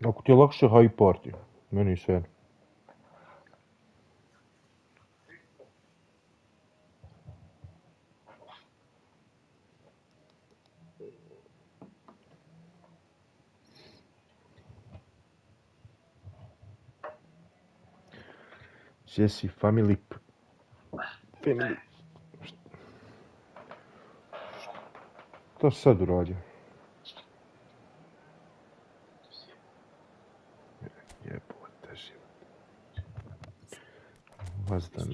Ako ti je lakše, high party. Meni sve. Jesse, family. Šta si sad uradio? Jebote život. Vazdan.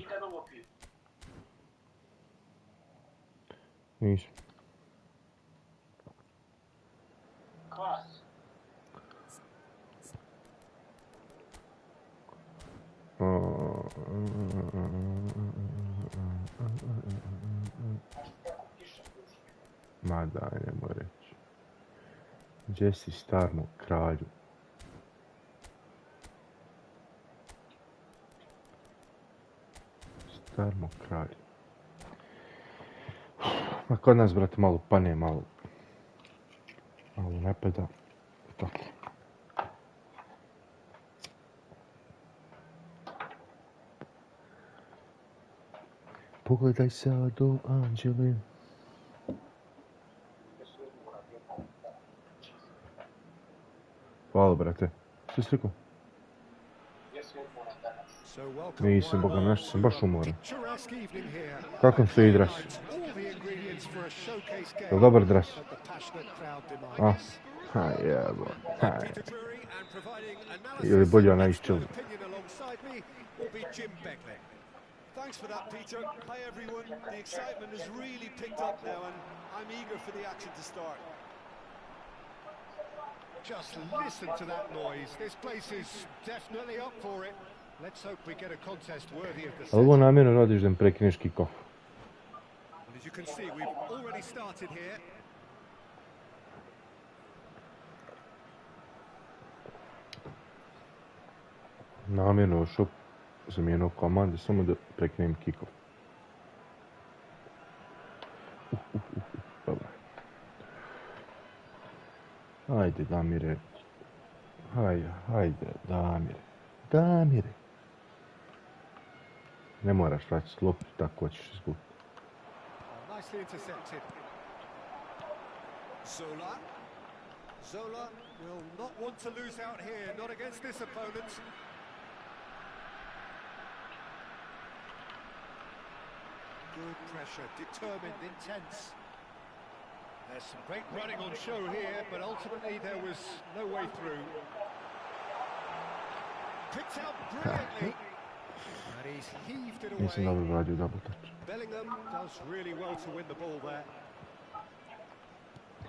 Nisam. Ma daj, nemoj reći. Jesse starmo kralju. Starmo kralju. Ma kod nas, brate, malo pane, malo ne pada. Tako. Pogledaj sad o anđele. Hvala, brate. Što si rekao? Nisam, Boga, nešto sam baš umoran. Kako se igraš? Je li dobar dres? A? Ha, jebo. Ili bolje onaj iz Chelsea. Thanks for that, Peter. Hi, everyone. The excitement has really picked up now, and I'm eager for the action to start. Just listen to that noise. This place is definitely up for it. Let's hope we get a contest worthy of the set. Ovo namjerno radiš da mi prekineš kick-off. As you can see, we've already started here. Namjerno ušao zamijenio komande samo da prekinem kick-off. Dobro. Hajde, Damire. Hajde, Damire. Ne moraš vraćati loptu, tako ćeš izgubiti. Nicely intercepted. Zola will not want to lose out here, not against this opponent. Good pressure, determined, intense. There's some great running on show here, but ultimately there was no way through. Picked out brilliantly, and he's heaved it away. Bellingham does really well to win the ball there.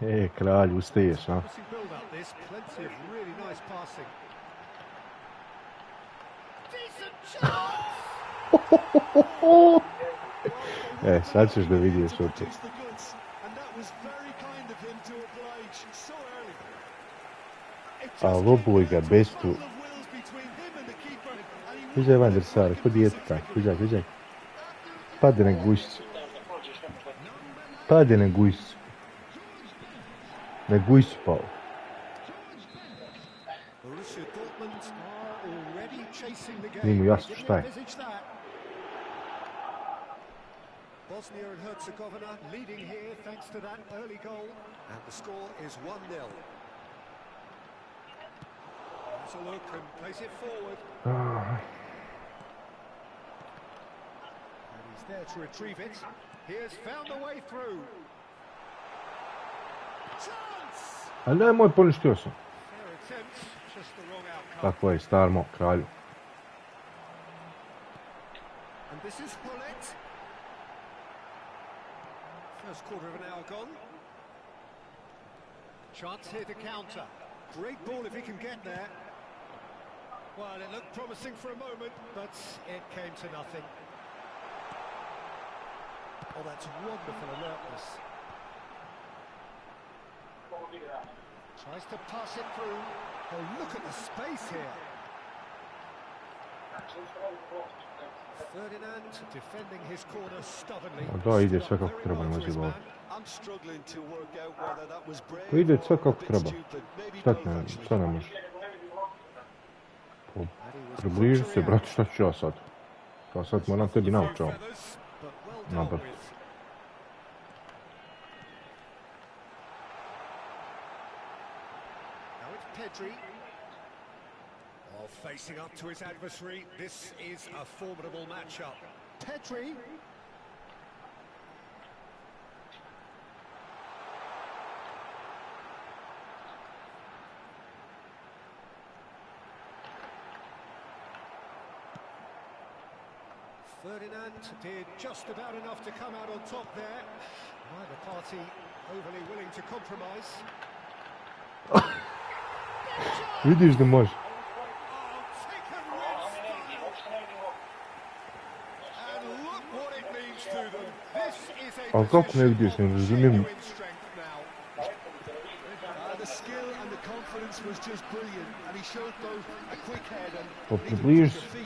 Hey, kralj, ustaješ, a? Build up this, plenty of really nice passing. Decent chance! Sad ćeš da vidiš opet. A lobuj ga, bestu. Viđaj van dresara, ko dijete tak, viđaj. Pade na gujšću. Na gujšću pao. Nije mu jasno šta je. Bosnia and Herzegovina leading here thanks to that early goal, and the score is 1-0. Has a look and plays it forward. And he's there to retrieve it. He has found a way through. Chance! Ali nemoj, poništio sam. Fair attempt, just the wrong outcome. Tako je, starmo, kralju. And this is Hullet. First quarter of an hour gone. Chance here to counter. Great ball if he can get there. Well, it looked promising for a moment, but it came to nothing. Oh, that's wonderful alertness. Tries to pass it through. Oh, look at the space here. Ferdinand defending his corner stubbornly. Da, ide sve kako treba, ne može gol. Pa ide sve kako treba. Šta ne može? Približi se, brate, šta ću ja sad? Pa sad moram tebi naučao. Nabrat. Facing up to his adversary, this is a formidable matchup. Pedri. Ferdinand did just about enough to come out on top there. Neither party overly willing to compromise. Vidiš da može. Ali kako ne vidiš, ne razumijem. Pa približi se.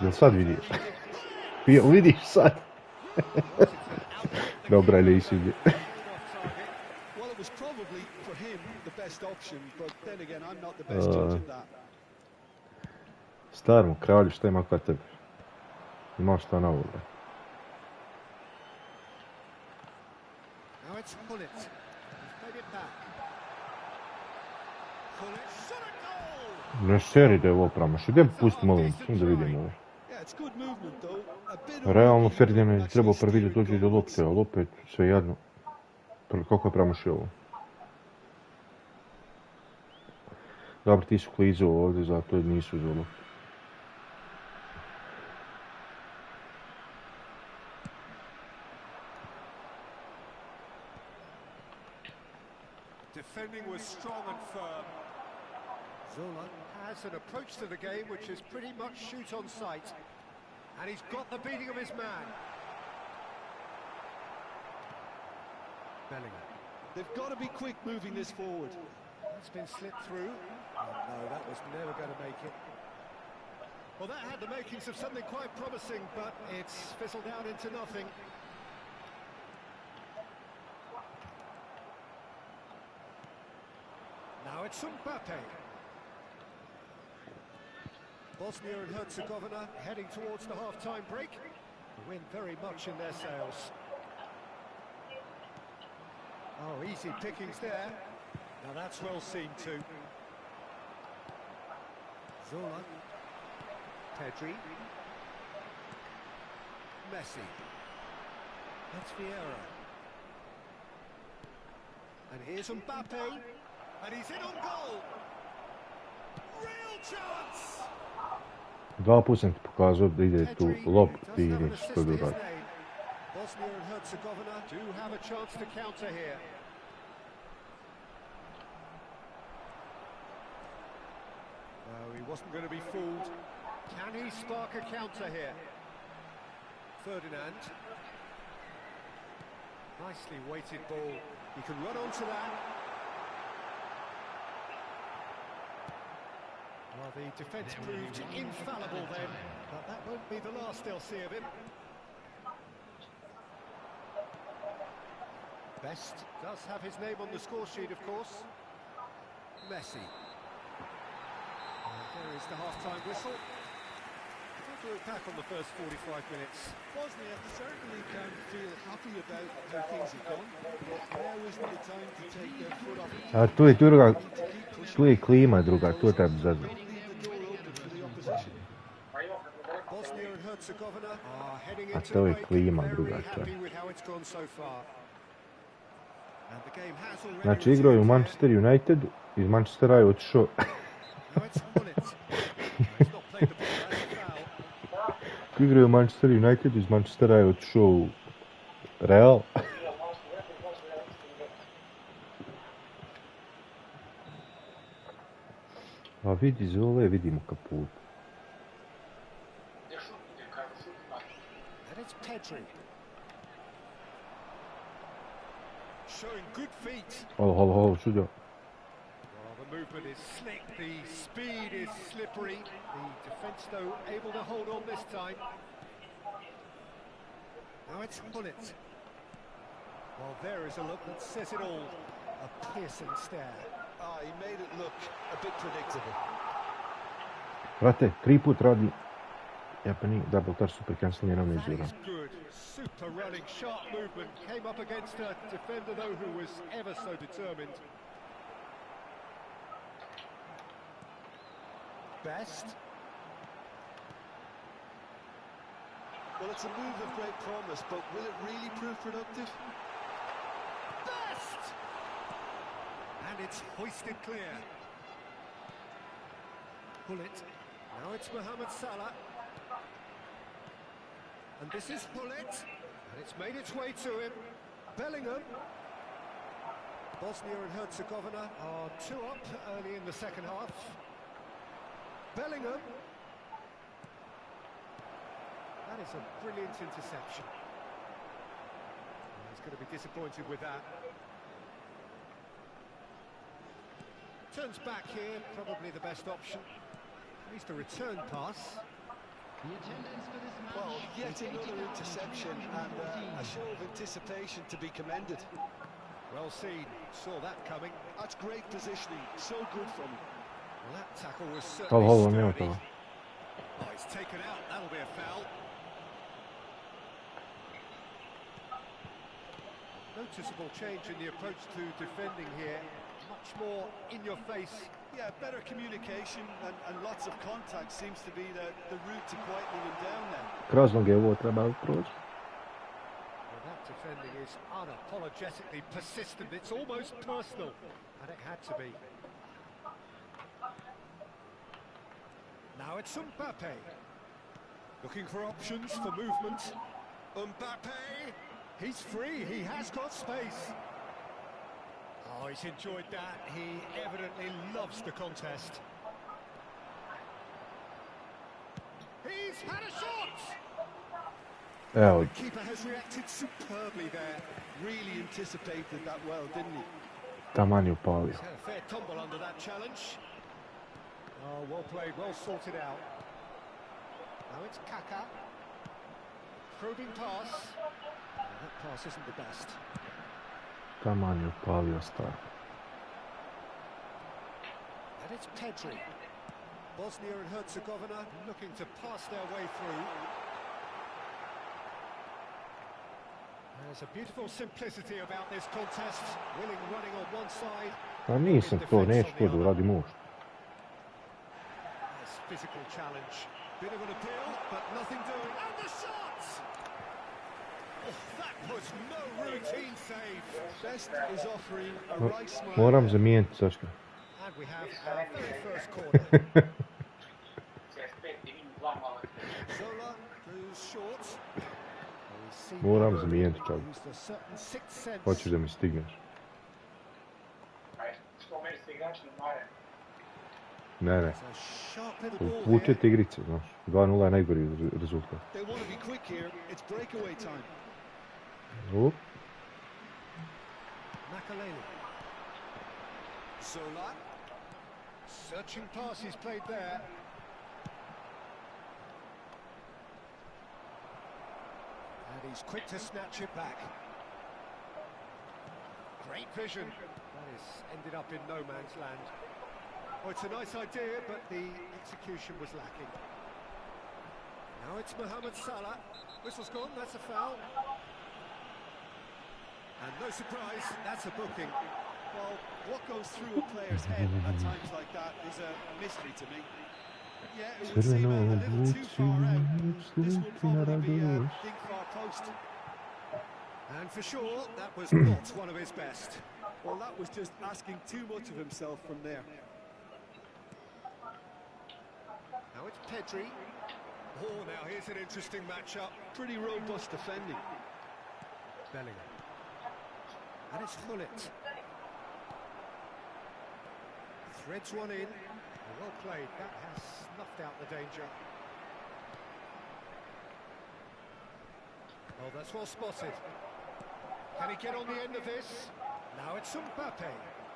Jel sad vidiš? Jel vidiš sad? Dobra, ali isi gdje. Starmo, kralju, šta ima kada tebe? Ima šta na ovoga. Ne seri da je ovo pramaš. Idem pusti molim, sam da vidim ovo. Realno Ferdinand je trebao prvi da dođe do lopte, ali opet sve jedno. Kako je pramašio ovo? Dobro, ti su klizao ovdje, zato nisu za lopte. Defending was strong and firm. Zola has an approach to the game which is pretty much shoot on sight. And he's got the beating of his man. Bellingham. They've got to be quick moving this forward. That's been slipped through. Oh, no, that was never going to make it. Well, that had the makings of something quite promising, but it's fizzled out into nothing. Now it's Mbappe. Bosnia and Herzegovina heading towards the half-time break. The wind very much in their sails. Oh, easy pickings there. Now that's well seen too. Zola. Pedri. Messi. That's Vieira. And here's Mbappe. And he's in on goal. Real chance. Dva put sam ti pokazao da ide tu lob i ideš to da uradi. Bosnia and Herzegovina do have a chance to counter here. No, he wasn't going to be fooled. Can he spark a counter here? Ferdinand. Nicely weighted ball. He can run onto that. Well, the defence proved infallible then, but that won't be the last they'll see of him. Best does have his name on the score sheet, of course. Messi. And there is the half-time whistle. Don't look back on the first 45 minutes. Bosnia certainly can feel happy about how things have gone, but now isn't the time to take their foot off the A tu je druga, tu je klima druga, tu je taj zazor. A to je klima druga čak. Znači igrao je u Manchester Unitedu, iz Manchestera je otišao. Igrao je u Manchester United, iz Manchestera je otišao u Real. A vidi Zole, vidimo kaput. Halo, čudio. The movement is slick, the speed is slippery. The defence, though, able to hold on this time. Now it's Hullet. Well, there is a look that says it all. A piercing stare. Oh, he made it look a bit predictable. Brate, 3 put radi. Ja pa nije double touch, super cancel je nam That izvira. is good. Super running, sharp movement. Came up against a defender, though, who was ever so determined. Best. Well, it's a move of great promise, but will it really prove productive? Best! And it's hoisted clear. Pull it. Now it's Mohamed Salah. And this is Hullet. And it's made its way to him. Bellingham. Bosnia and Herzegovina are 2 up early in the second half. Bellingham. That is a brilliant interception. He's going to be disappointed with that. Turns back here, probably the best option. At least a return pass. Well, yet another interception and a show of anticipation to be commended. Well seen, saw that coming. That's great positioning, so good from him. Well, that tackle was Tal holo certainly nema sturdy. toga. Oh, he's taken out, that'll be a foul. Noticeable change in the approach to defending here. Much more in your face. Yeah, better communication and lots of contact seems to be the route to quietening him down now. Kroz noge ovo treba proći. Well, that defending is unapologetically persistent. It's almost personal, and it had to be. Now it's Mbappe. Looking for options for movement. Mbappe! He's free, he has got space. Oh, he's enjoyed that. He evidently loves the contest. He's had a shot! Evo, The keeper has reacted superbly there. Really anticipated that well, didn't he? taman je upalio. He's had a fair tumble under that challenge. Oh, well played, well sorted out. Now it's Kaká. Probing pass. That pass isn't the best. Taman je upalio star. And it's Pedri. Bosnia and Herzegovina looking to pass their way through. There's a beautiful simplicity about this contest. Willing running on one side. Pa nisam to, neću to da uradim uopšte. Nice physical challenge. Bit of an appeal, but nothing doing. And the shot! Oh, that was no routine save. Best is offering a right smile. Moram zamijeniti, Saška. And we have our very first corner. Zola goes short. Moram zamijeniti čak. Used a certain sixth sense. Hoćeš da mi stigneš? Ne, ne. It's a sharp little ball here. Vučete igrice, znaš. 2:0 je najgori rezultat. They want to be quick here. It's breakaway time. Up. Makaleli. Zola. Searching pass he's played there. And he's quick to snatch it back. Great vision. That has ended up in no man's land. Oh, it's a nice idea, but the execution was lacking. Now it's Mohamed Salah. Whistle's gone, that's a foul. And no surprise, that's a booking. Well, what goes through a player's head at times like that is a mystery to me. Yeah, it would seem a little too far out. This will probably be a big far post. And for sure, that was not one of his best. Well, that was just asking too much of himself from there. Now it's Pedri. Oh, now here's an interesting matchup. Pretty robust defending. Bellingham. And it's Hullet. Threads one in. Well played. That has snuffed out the danger. Oh, that's well spotted. Can he get on the end of this? Now it's Mbappe.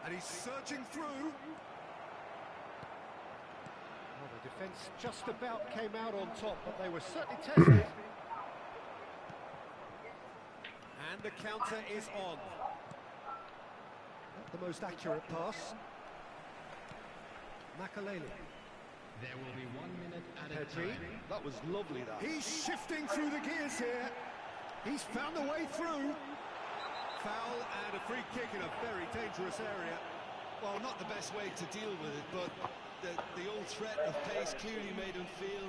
And he's surging through. Well, the defence just about came out on top, but they were certainly tested. And the counter is on. the most accurate pass. Makaleli. There will be 1 minute at a Pedri. time. That was lovely, that. He's shifting through the gears here. He's found a way through. Foul and a free kick in a very dangerous area. Well, not the best way to deal with it, but the old threat of pace clearly made him feel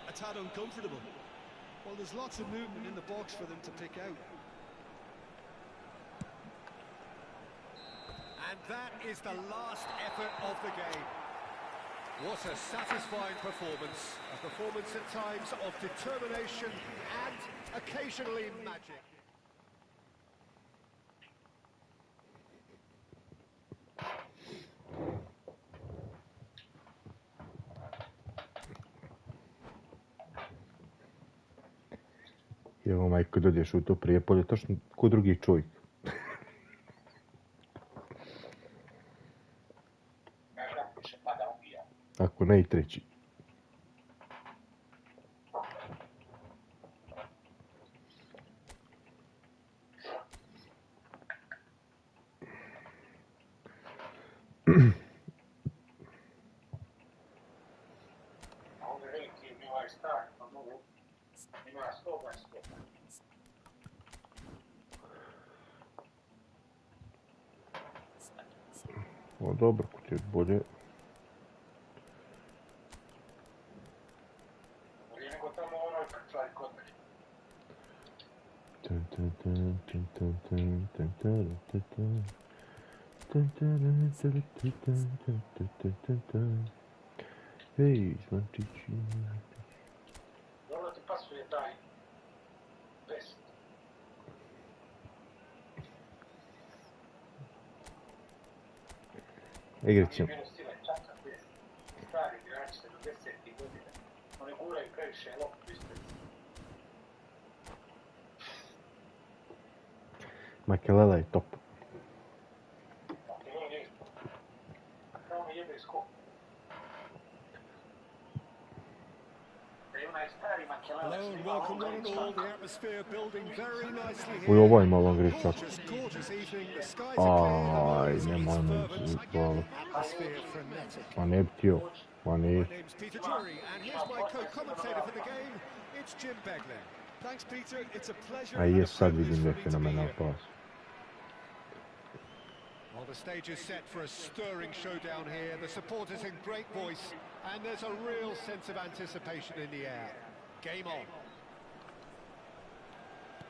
a tad uncomfortable. Well, there's lots of movement in the box for them to pick out. And that is the last effort of the game. What a satisfying performance. A performance at times of determination and occasionally magic. I evo majko dođeš u to Prijepolje, točno ko drugi čovjek. Ako ne i treći. O, dobro, ko ti je bolje. Hej, zvančići. Dobro ti pasuje taj vest. Igrat ćemo. Stari igrači 70. godine. Oni guraju previše loptu ispred. Makelela je top. Kao mi jebe skop. Da je onaj stari Makelela. Hello and welcome one and all. The atmosphere building very nicely Uj, here. ovo je malo grešak. Gorgeous, gorgeous evening. The skies are Aj, clear. The nemoj me fervent. zbog. Atmosphere frenetic. Ma ne bi htio. Ma ne. My name's Peter Drury, and here's my co-commentator for the game. It's Jim Beglin. Thanks, Peter. It's a pleasure A and a jes, sad privilege vidim for da me je to be fenomenal here. pas. Well, the stage is set for a stirring showdown here. The supporters in great voice, and there's a real sense of anticipation in the air. Game on.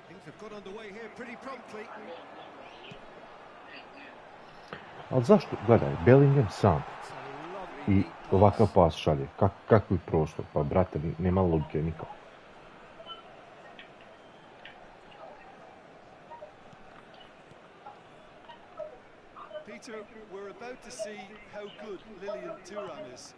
Things have got underway here pretty promptly. Ali zašto? Gledaj, Bellingham sam. It's a lovely I deep pass. ovakav pas šalje. Kakvi prostor? Pa, brate, nema logike nikako. Peter, we're about to see how good Lilian Thuram is.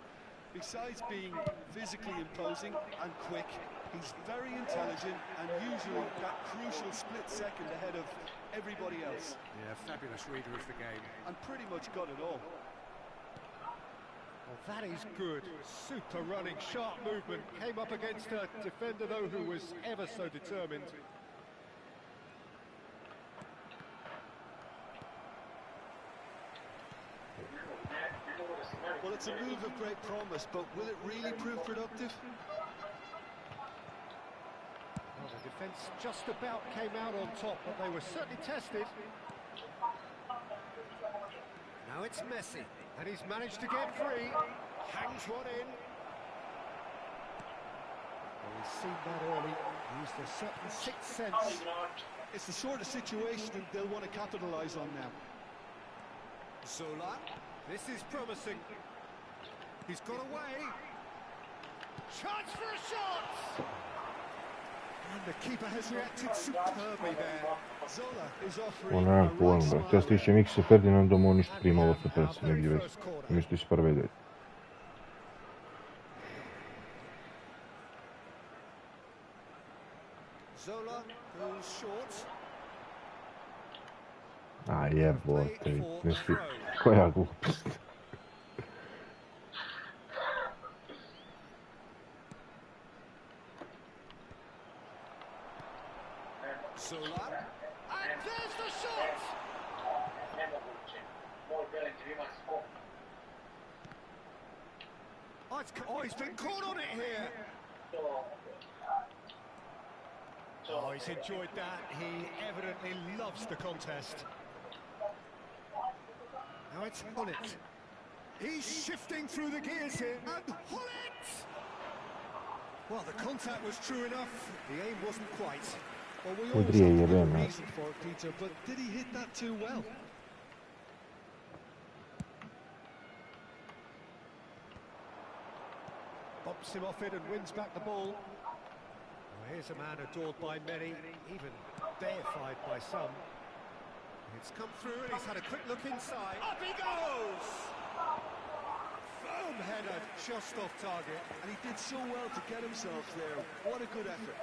Besides being physically imposing and quick, he's very intelligent and usually that crucial split second ahead of everybody else. Yeah, fabulous reader of the game. And pretty much got it all. Well, that is good. Super running, sharp movement. Came up against a defender, though, who was ever so determined. Well, it's a move of great promise, but will it really prove productive? Well, the defence just about came out on top, but they were certainly tested. Now it's Messi, and he's managed to get free. Hangs one in. Well, he's seen that early. Used a certain sixth sense. It's the sort of situation that they'll want to capitalise on now. Zola. This is promising. He's got away. Chance for a shot! And the keeper has reacted superbly there. Zola is offering Ono a nemam right pojma, brate. smile Ja stišem X sa Ferdinandom, on ništa prima ovo sa presa, negdje već. Umjesto iz prve dvije. Zola goes short. A jebote, ne svi. Koja glupost. Zola. And there's the shot! Oh, he's been caught on it here. Oh, he's enjoyed that. He evidently loves the contest. Now it's Hullet. He's shifting through the gears here. And Hullet! Well, the contact was true enough. The aim wasn't quite. Well, we always have to give a reason for it, Peter, but did he hit that too well? Bumps him off it and wins back the ball. Well, here's a man adored by many, even deified by some. It's come through and he's had a quick look inside. Up he goes! Firm header, just off target. And he did so well to get himself there. What a good effort.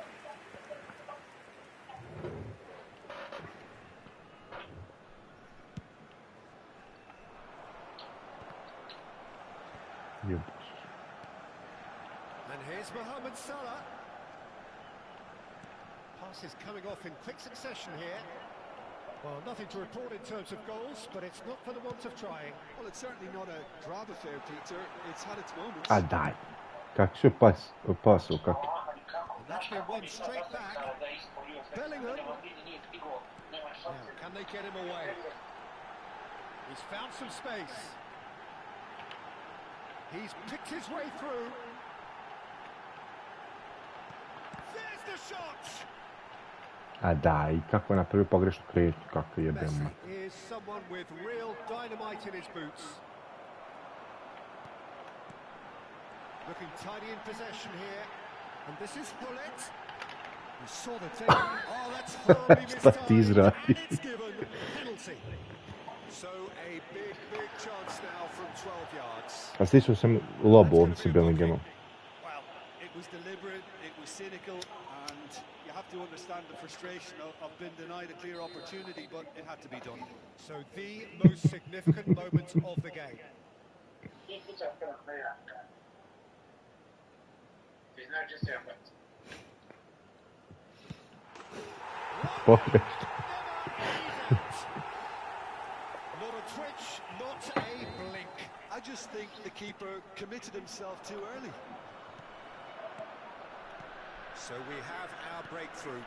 Yep. And here's Mohamed Salah. Pass is coming off in quick succession here. Well, nothing to report in terms of goals, but it's not for the want of trying. Well, it's certainly not a drab affair, Peter. It's had its moments. A daj. Kak še pas, kak. And that's been one straight back. Bellingham. Now, can they get him away? He's found some space. He's picked his way through. There's the shot! A daj, kako je napravio pogrešnu kreću, kako jebem. Messi is someone with real dynamite in his boots. Looking tidy in possession here. And this is Hullet. You saw the take. Oh, that's horribly Šta ti mistimed. izradi? And it's given a penalty. So a big chance now from 12 yards. A sličio sam lobu s Bellinghamom. Well, it was deliberate, it was cynical, and you have to understand the frustration of being denied a clear opportunity, but it had to be done. So the most significant moment of the game. Pogrešno. Not a twitch, not a blink. I just think the keeper committed himself too early. So we have our breakthrough.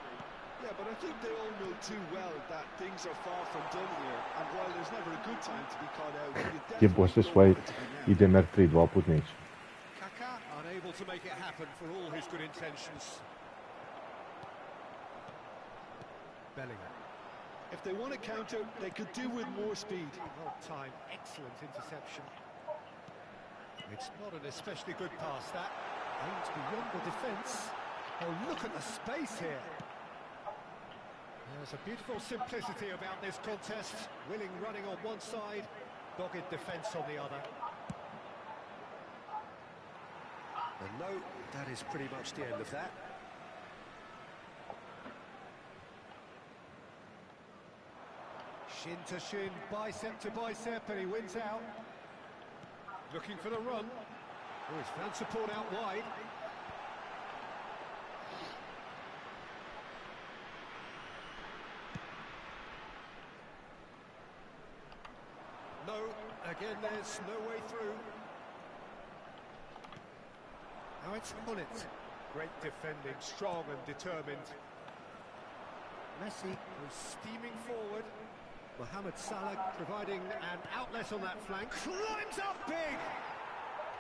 Yeah, but I think they all know too well that things are far from done here, and while there's never a good time to be caught out, you Jebo se definitely svoj don't want it to be now. ide mrtvi 2 put neće. Kaka unable to make it happen for all his good intentions. Bellingham. If they want to counter, they could do with more speed. Well timed, excellent interception. It's not an especially good pass, that. Aims beyond the defence. Oh, look at the space here. There's a beautiful simplicity about this contest. Willing running on one side, dogged defence on the other. And no, that is pretty much the end of that. Shin to shin, bicep to bicep, and he wins out. Looking for the run. Oh, he's found support out wide. No, again there's no way through. Now it's Hullet. Great defending, strong and determined. Messi was steaming forward. Mohamed Salah providing an outlet on that flank. Climbs up big!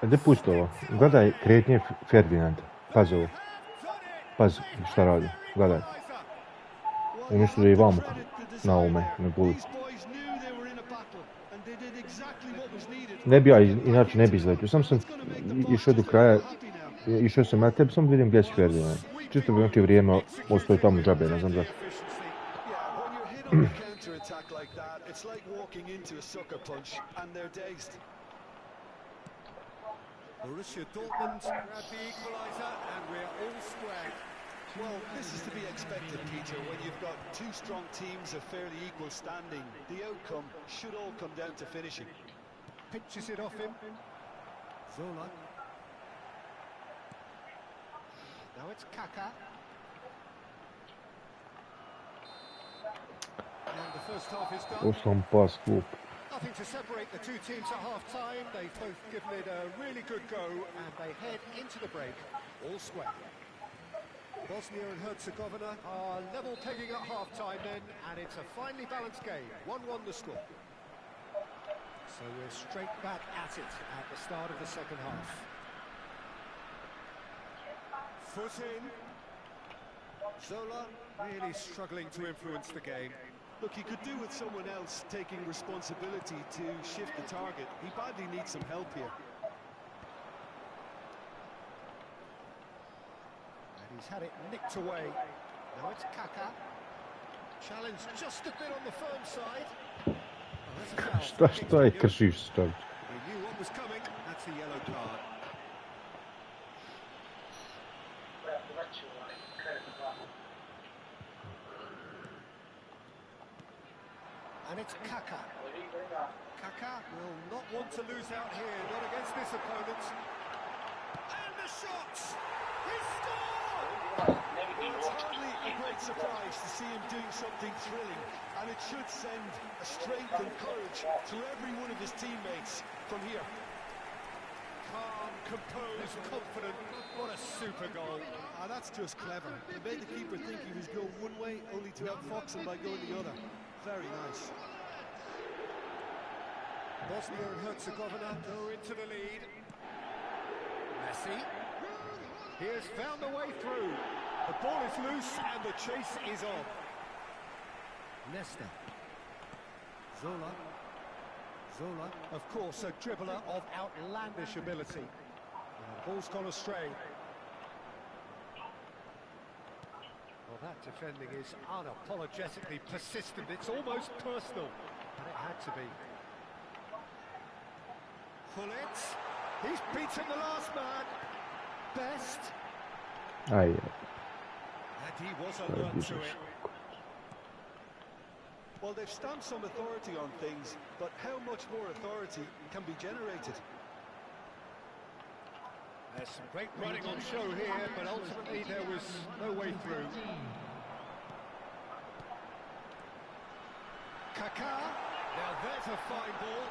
Gdje pusti ovo? Gledaj kretnje Ferdinanda. Pazi ovo. Pazi šta radi. Gledaj. Umjesto da je i vamo na ovome, na golu. Ne bi ja, inače ne bi izletio. Sam išao do kraja, išao sam na tebi, sam vidim gdje si Ferdinand. Čisto bi neke vrijeme ostoji tamo džabe, ne znam zašto. It's like walking into a sucker punch and they're dazed. Borussia Dortmund grab the equaliser and we're all square. Well, this is to be expected, Peter, when you've got two strong teams of fairly equal standing. The outcome should all come down to finishing. Pinches it off him. Zola. Now it's Kaka. And the first half is done. Osam pas, glup. Nothing to separate the two teams at half-time. They've both given it a really good go, and they head into the break all square. Bosnia and Herzegovina are level pegging at half-time then, and it's a finely balanced game. 1-1 the score. So we're straight back at it at the start of the second half. Foot in. Zola really struggling to influence the game. Look, he could do with someone else taking responsibility to shift the target. He badly needs some help here. And he's had it nicked away. Now it's Kaká. Challenge just a bit on the firm side. Oh, that's a foul. Šta je kršiš čovječ? He knew what was coming. That's a yellow card. And it's Kaká. Kaká will not want to lose out here, not against this opponent. And the shots! He scored! It's hardly a great surprise to see him doing something thrilling, and it should send a strength and courage to every one of his teammates from here. Calm, composed, confident. What a super goal. That's just clever. He made the keeper think he was going one way, only to outfox him by going the other. Very nice. Bosnia and Herzegovina go into the lead. Messi. He has found the way through. The ball is loose and the chase is on. Nesta. Zola. Zola, of course, a dribbler of outlandish ability. And the ball's gone astray. Well, that defending is unapologetically persistent. It's almost personal, and it had to be. Pullet. He's beaten the last man. Best. Aj, And he was alert to it. Well, they've stamped some authority on things, but how much more authority can be generated? There's some great running on show here, but ultimately there was no way through. Kaká. Now there's a fine ball.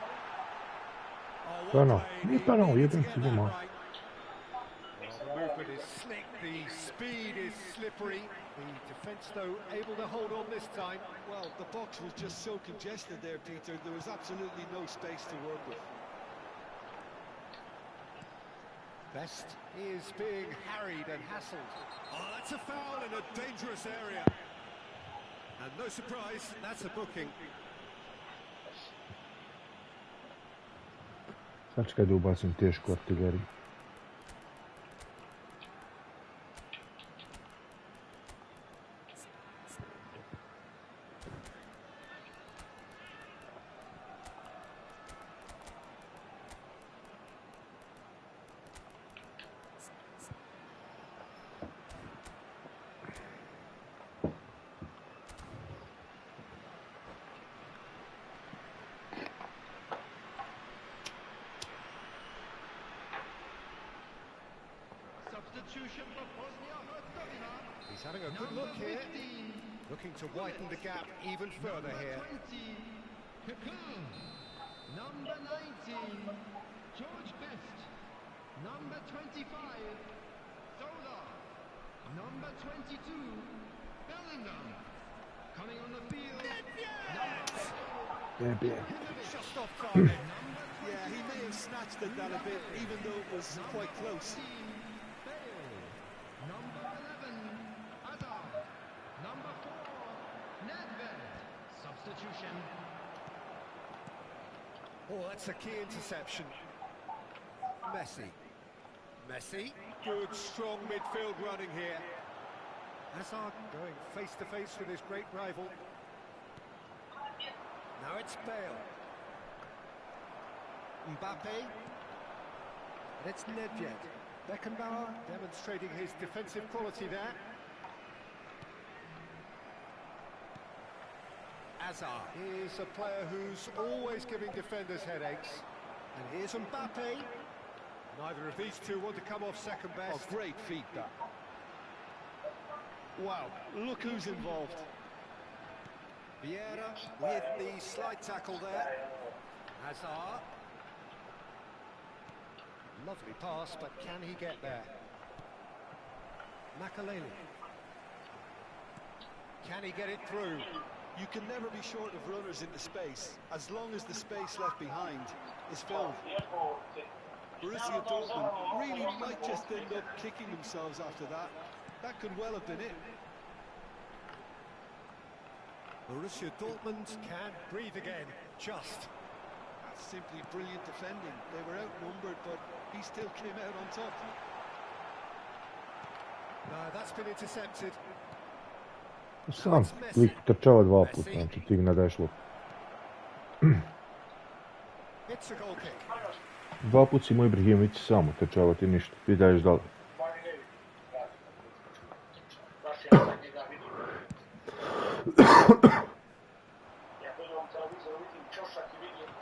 Oh, to ono, what play. nije to ono, He jedem needs to si get that doma. right. Well, the movement is slick, the speed is slippery. The defence, though, able to hold on this time. Well, the box was just so congested there, Peter. There was absolutely no space to work with. Best is being harried and hassled. Oh, that's a foul in a dangerous area. And no surprise, that's a booking. Sačekaj da ubacim tešku artiljeriju. Substitution for Bosnia-Herzegovina. He's having a good look here. Looking to widen the gap even further here. 20, Kaká. Number 19, George Best. Number 25, Zola. Number 22, Bellingham. Coming on the field. Just off target. Yeah, he may have snatched at that a bit, even though it was quite close. Number 11, Hazard. Number 4, Nedved. Substitution. Oh, that's a key interception. Messi. Messi. Good, strong midfield running here. Hazard going face-to-face with his great rival. Now it's Bale. Mbappe. And it's Nedved. Beckenbauer demonstrating his defensive quality there. Hazard is a player who's always giving defenders headaches. And here's Mbappe. Neither of these two want to come off second best. Oh, great feat, that. Wow, look who's involved. Vieira with the slide tackle there. Hazard. Lovely pass, but can he get there? Makaleli. Can he get it through? You can never be short of runners into space, as long as the space left behind is filled. Borussia Dortmund really might just end up kicking themselves after that. That could well have been it. Borussia Dortmund can breathe again, just. That's simply brilliant defending. They were outnumbered, but he still came out on top. No, that's been intercepted. Sam lik trčava 2 puta, znači ti ne daješ lop. It's a goal kick. 2 puta si moj Ibrahimović samo trčava ti ništa, ti daješ dalje.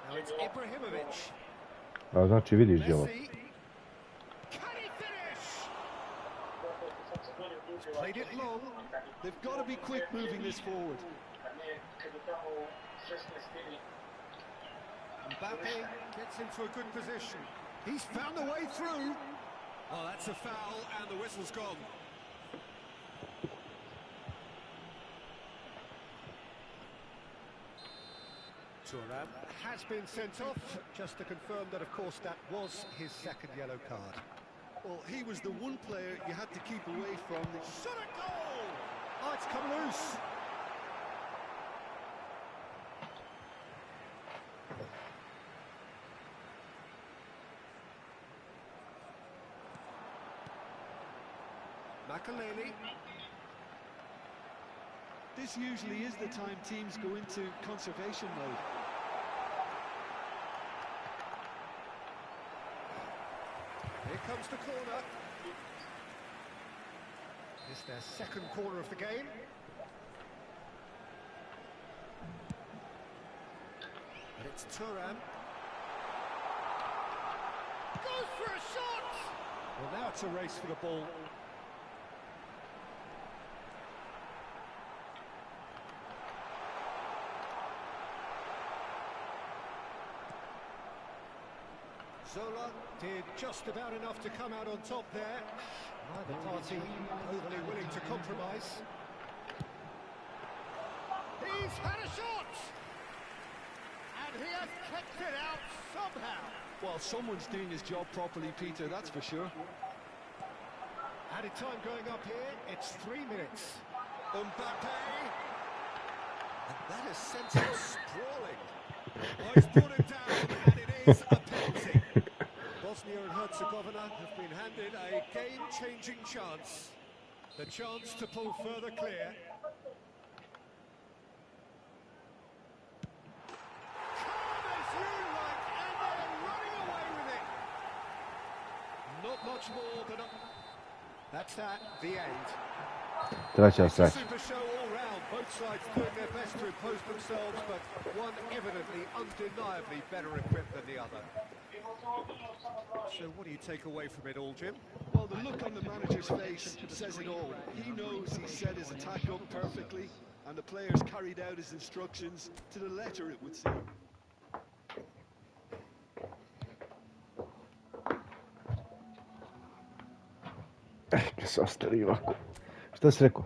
Now it's Ibrahimović. A znači vidiš djelo. Messi. Can he finish? Played it long. They've got to be quick moving this forward. Mbappe gets into a good position. He's found a way through. Oh, that's a foul, and the whistle's gone. Thuram has been sent off, just to confirm that, of course, that was his second yellow card. Well, he was the one player you had to keep away from. Shot a goal! Oh, it's come loose. Makaleli. This usually is the time teams go into conservation mode. Here comes the corner. It's their second corner of the game. And it's Thuram. Goes for a shot! Well, now it's a race for the ball. Zola did just about enough to come out on top there. Neither party overly willing to compromise. He's had a shot! And he has kicked it out somehow. Well, someone's doing his job properly, Peter, that's for sure. Added time going up here, it's 3 minutes. Mbappe! And that has sent him sprawling. Oh, he's brought him down, and it is a penalty. Bosnia and Herzegovina have been handed a game-changing chance. The chance to pull further clear. Calm as you like, and they're running away with it. Not much more than a... That's that, the end. Treća It's a sreća. super show all round. Both sides doing their best to impose themselves, but one evidently, undeniably better equipped than the other. So what do you take away from it all, Jim? Well, the look on the manager's face says it all. He knows he set his attack up perfectly, and the players carried out his instructions to the letter, it would seem. Gdje se ostali ovako. Šta si rekao?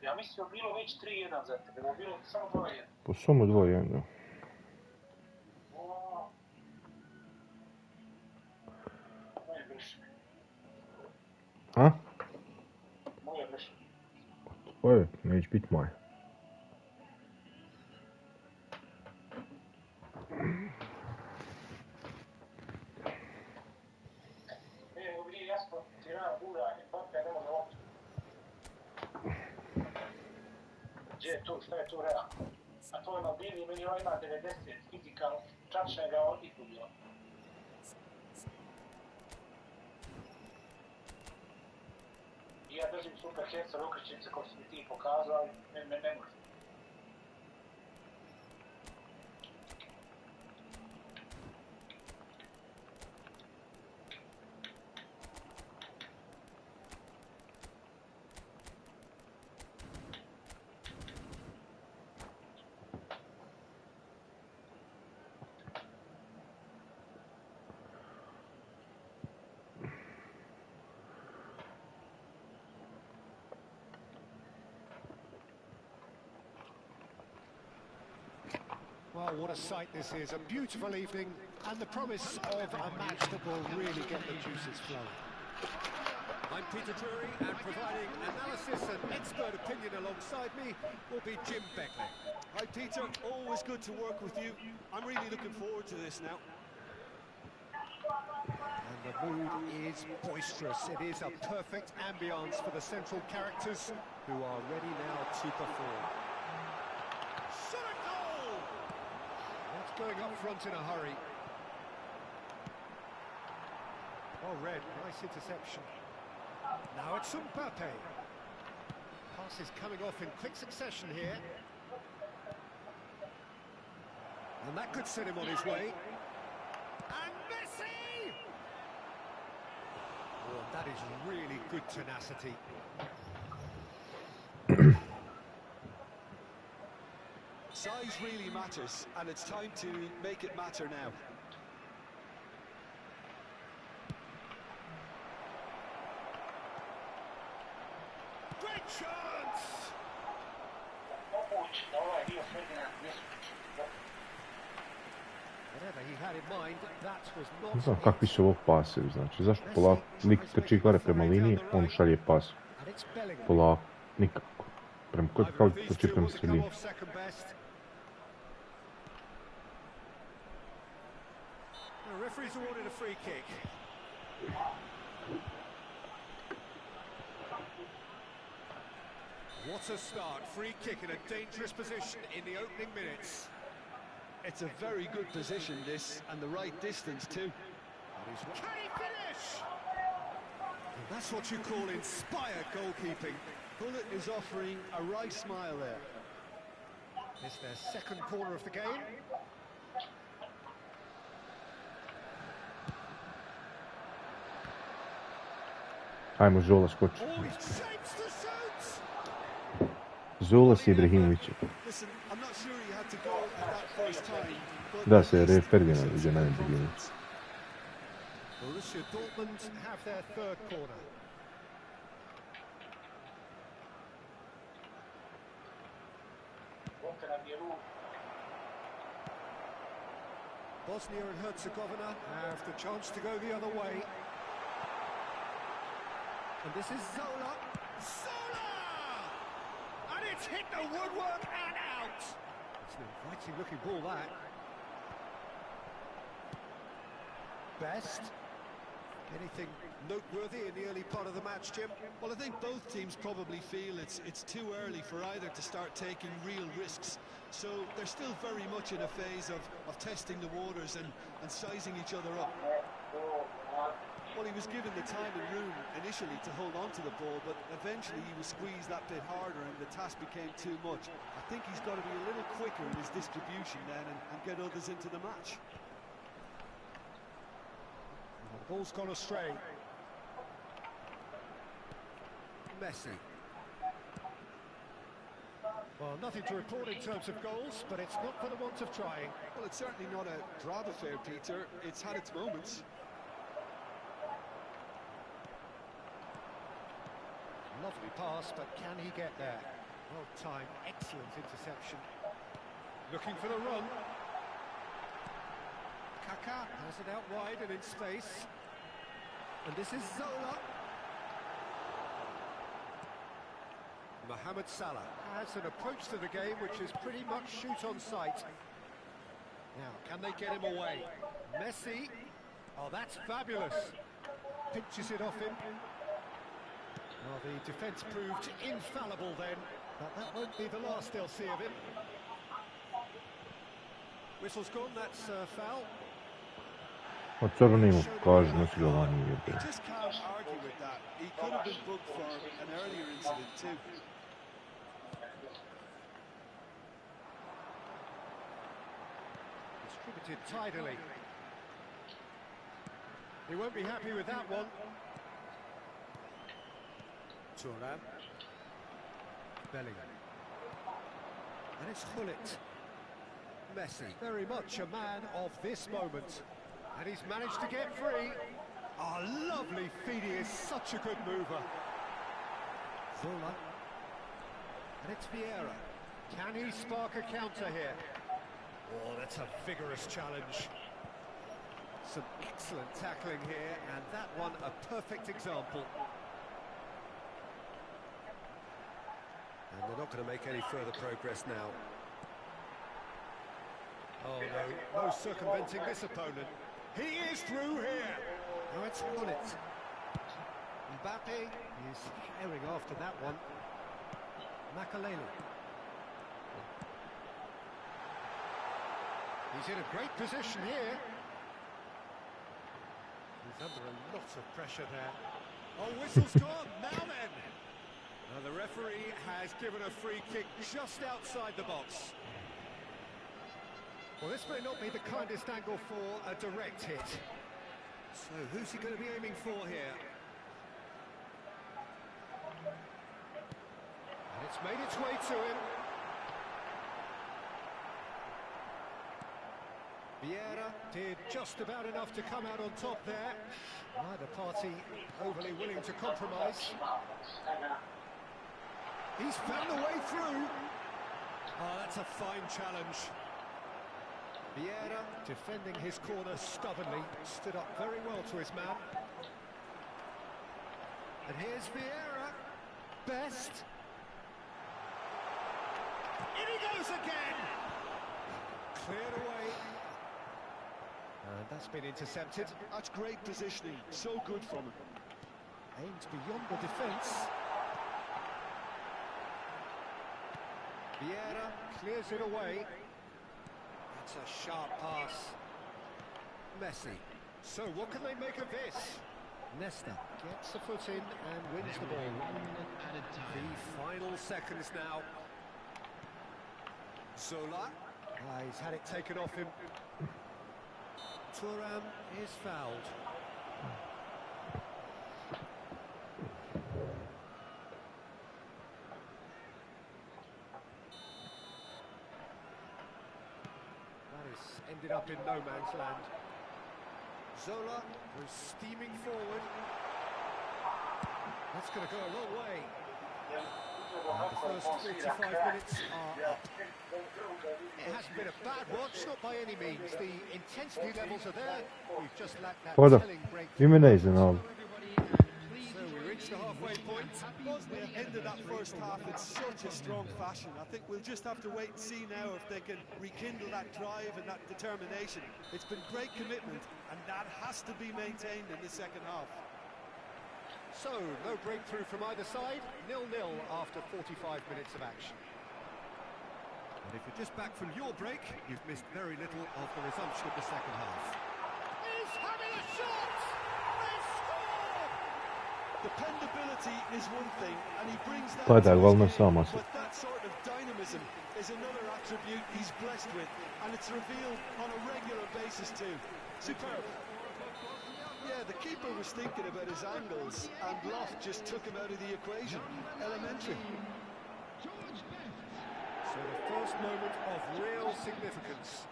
Ja mislio bilo već 3-1 za tebe, da bilo samo 2-1. Po samo 2-1, da. Moje greške. A? Moje greške. Tvoje, neće biti moje. Evo vidi jasno, Tirana gura, Mbappe ne može loptu. Gdje je tu, šta je tu realno? A to je Maldini, meni ovaj ima 90, fizikalno, čačne ga on izgubio. I ja držim super hercer okrećnice kao si mi ti pokazao, ali ne može. Oh, what a sight this is. A beautiful evening and the promise of a match that will really get the juices flowing. I'm Peter Drury, and providing analysis and expert opinion alongside me will be Jim Beckley. Hi Peter, always good to work with you. I'm really looking forward to this now. And the mood is boisterous. It is a perfect ambience for the central characters who are ready now to perform. Shot a goal! That's going up front in a hurry. Oh, Red, nice interception. Now it's Mbappe. Pass is coming off in quick succession here. And that could set him on his way. And Messi! Oh, that is really good tenacity. Size really matters, and it's time to make it matter now. Great chance! Whatever he had in mind, that was Ne not znam it. kakvi su ovo pasevi, znači zašto polako lik trči gore prema liniji, on šalje pas. And it's Bellingham. Polako, nikako. Prema kod Neither kao of these trči two prema want to come sredini. off second best. The referee's awarded a free kick. What a start. Free kick in a dangerous position in the opening minutes. It's a very good position, this, and the right distance too. Can he finish? That's what you call inspired goalkeeping. Bullet is offering a right smile there. It's their second corner of the game. Ajmo, Zola skoči. Oh, he shapes the shoot! Zola s Ibrahimovićem. Listen, I'm not sure he had to go at that first time, but Da se Ferdinand ide na Ibrahimović. Borussia Dortmund have their third corner. Bosnia and Herzegovina have the chance to go the other way. And this is Zola. Zola! And it's hit the woodwork and out. It's an inviting looking ball, that. Best. Anything noteworthy in the early part of the match, Jim? well, I think both teams probably feel it's too early for either to start taking real risks. So they're still very much in a phase of testing the waters and sizing each other up. Well, he was given the time and room initially to hold on to the ball, but eventually he was squeezed that bit harder and the task became too much. I think he's got to be a little quicker in his distribution then and get others into the match. The ball's gone astray. Messi. Well, nothing to report in terms of goals, but it's not for the want of trying. Well, it's certainly not a drab affair, Peter. It's had its moments. Lovely pass, but can he get there? Well timed, excellent interception. Looking for the run. Kaká has it out wide and in space. And this is Zola. Mohamed Salah has an approach to the game which is pretty much shoot on sight. Now, can they get him away? Messi. Oh, that's fabulous. Pinches it off him. Well, the defence proved infallible then, but that won't be the last they'll see of him. Whistle's gone, that's foul. Od crvene mu kažu, nosi ga van i You jebe. just can't argue with that. He could have been booked for an earlier incident too. Distributed tidily. He won't be happy with that one. Thuram. Bellingham. And it's Gullit. Messi, very much a man of this moment. And he's managed to get free. Oh, lovely feed, he is such a good mover. Zola. And it's Vieira. Can he spark a counter here? Oh, that's a vigorous challenge. Some excellent tackling here, and that one a perfect example. And they're not going to make any further progress now. Oh no, no circumventing this opponent. He is through here. Now it's on it. Mbappe is herring after that one. Makalele. He's in a great position here. He's under a lot of pressure there. Oh, whistle's gone. Now then. Now the referee has given a free kick just outside the box. Well, this may not be the kindest angle for a direct hit. So who's he going to be aiming for here? And it's made its way to him. Vieira did just about enough to come out on top there. Neither party overly willing to compromise. He's found a way through. Oh, that's a fine challenge. Vieira, defending his corner stubbornly, stood up very well to his man. And here's Vieira. Best. In he goes again. Cleared away. And that's been intercepted. That's great positioning, so good from him. Aimed beyond the defence. Vieira clears it away. That's a sharp pass. Messi. So what can they make of this? Nesta gets the foot in and wins the ball. The final seconds now. Zola. He's had it taken off him. Thuram is fouled. That is ended up in no man's land. Zola was steaming forward. That's going to go a long way. And the first 45 minutes are up. It hasn't been a bad watch, not by any means. The intensity levels are there. We've just lacked that telling break. Immunizing all. So we reached the halfway point. Bosnia ended that first half in such a strong fashion. I think we'll just have to wait and see now if they can rekindle that drive and that determination. It's been great commitment, and that has to be maintained in the second half. So, no breakthrough from either side, 0-0 after 45 minutes of action. And if you're just back from your break, you've missed very little of the resumption of the second half. He's having a shot! They score! Dependability is one thing, and he brings that Padar to his olma game, sağlaması. but that sort of dynamism is another attribute he's blessed with, and it's revealed on a regular basis too. Superb. Yeah, the keeper was thinking about his angles, and Loft just took him out of the equation. Elementary. So the first moment of real significance.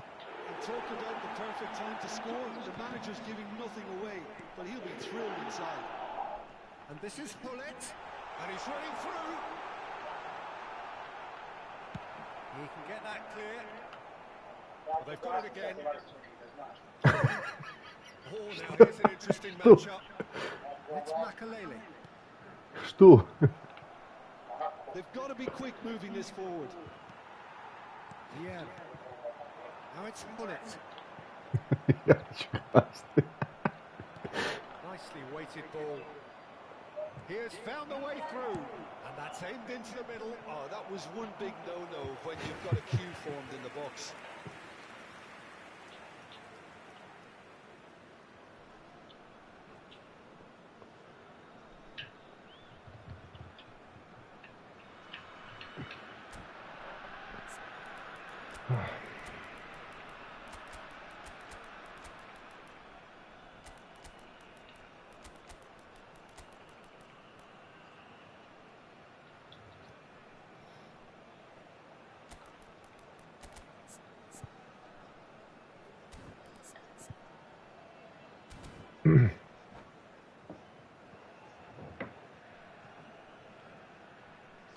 And talk about the perfect time to score. The manager's giving nothing away, but he'll be thrilled inside. And this is Hullet, and he's running through. He can get that clear. Well, they've got it again. Oh, now here's an interesting matchup. It's Makalele. Что? They've got to be quick moving this forward. Yeah. Now it's Hullet. Ya çıkmazdı. Nicely weighted ball. He has found the way through. And that's aimed into the middle. Oh, that was one big no-no when you've got a queue formed in the box.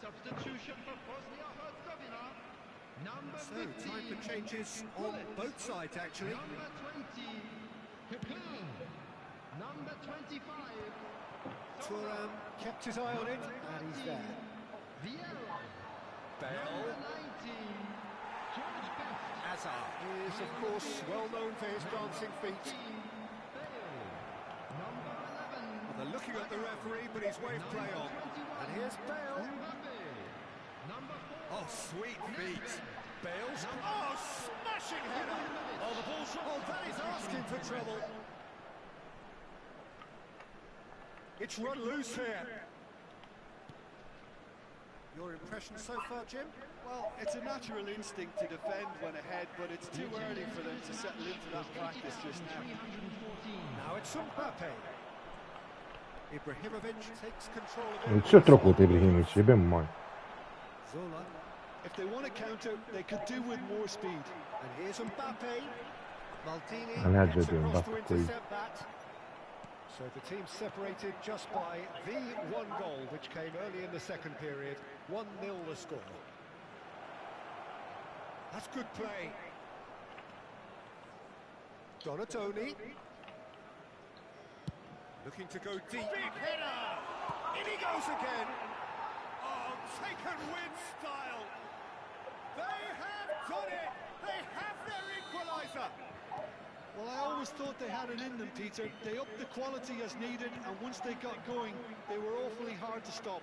Substitution for Bosnia-Herzegovina. Number So, 15. time for changes on both sides, actually. Number 20. Cocoon. Number 25. Thuram kept his eye on it, and he's there. Vieira. Bale. Number 19. George Best. Hazard is, of course, well known for his dancing feet. Bale. Number 11. Well, they're looking at the referee, but he's waved play on. And here's Bale. Mbappe. Number 4. Oh, sweet feet. Bale's. Oh, smashing header. Oh, the ball's. Oh, that is asking for trouble. It's run loose here. Your impression so far, Jim? Well, it's a natural instinct to defend when ahead, but it's too early for them to settle into that practice just now. 314. Now it's Mbappe. Ibrahimovic takes control of Non it. c'è troppo Ibrahimovic, è ben mai. Zola. If they want to counter, they could do with more speed. And here's Mbappe. Maldini And that's gets it, across to Mbappe. intercept that. So the team separated just by the one goal, which came early in the second period. 1-0 the score. That's good play. Donatoni. Looking to go deep. Big header! In he goes again. Oh, taken with style. They have done it. They have their equaliser. Well, I always thought they had it in them, Peter. They upped the quality as needed, and once they got going, they were awfully hard to stop.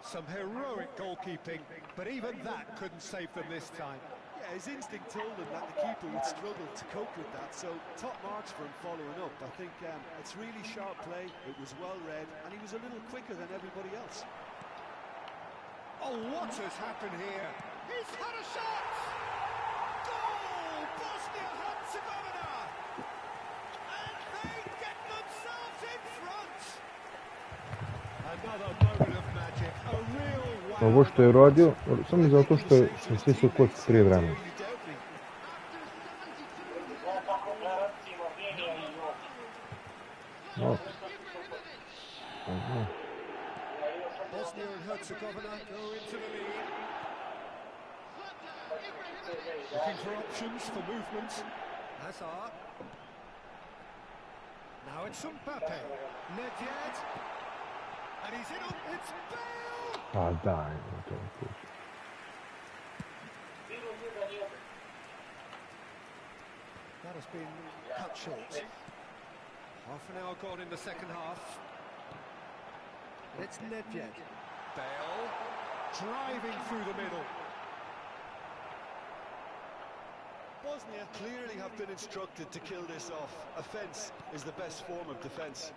Some heroic goalkeeping, but even that couldn't save them this time. Yeah, his instinct told him that the keeper would struggle to cope with that, so top marks for him following up. I think it's really sharp play, it was well read, and he was a little quicker than everybody else. Oh, what has happened here? He's had a shot! Goal! Bosnia-Herzegovina! And they get themselves in front! Another moment of magic, a real wow. Ovo što je radio, samo zato što je svi su kod prije vremena. No. Aha. Bosnia and Herzegovina go into the lead. Looking for options for movement. Hazard. Now it's Mbappe. Nedved. And he's in on. It's Bale! A daj, no to je puš. That has been cut short. Half an hour gone in the second half. It's Nedved. Bale driving through the middle. Bosnia clearly have been instructed to kill this off. Offence is the best form of defence.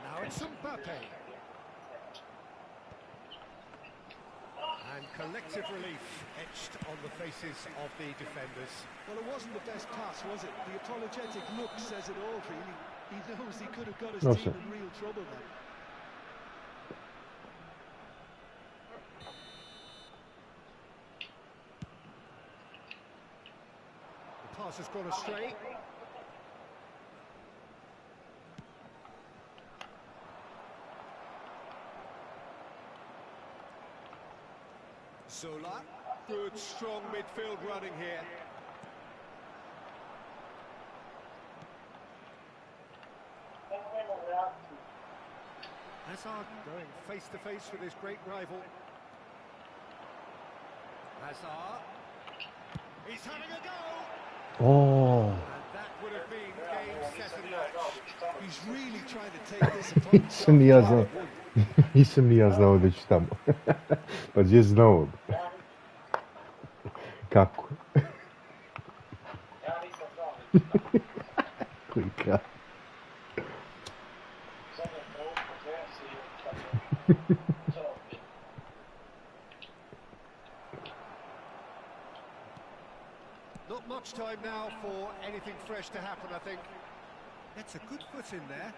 Now it's Mbappe. And collective relief etched on the faces of the defenders. Well, it wasn't the best pass, was it? The apologetic look says it all, really. He knows he could have got his No, team sir. in real trouble then. The pass has gone astray. Zola, good strong midfield running here. Hazard going face to face with his great rival. Hazard. He's having a go. Oh, And that would have been game, set and match. He's really trying to take this upon nisam ni ja znao. himself. Nisam ni ja znao da će tamo. Pa gdje je znao? Kako? Ja nisam znao ništa. Koji kako? Sad je trenutku krenuti i tako. Not much time now for anything fresh to happen, I think. That's a good foot in there.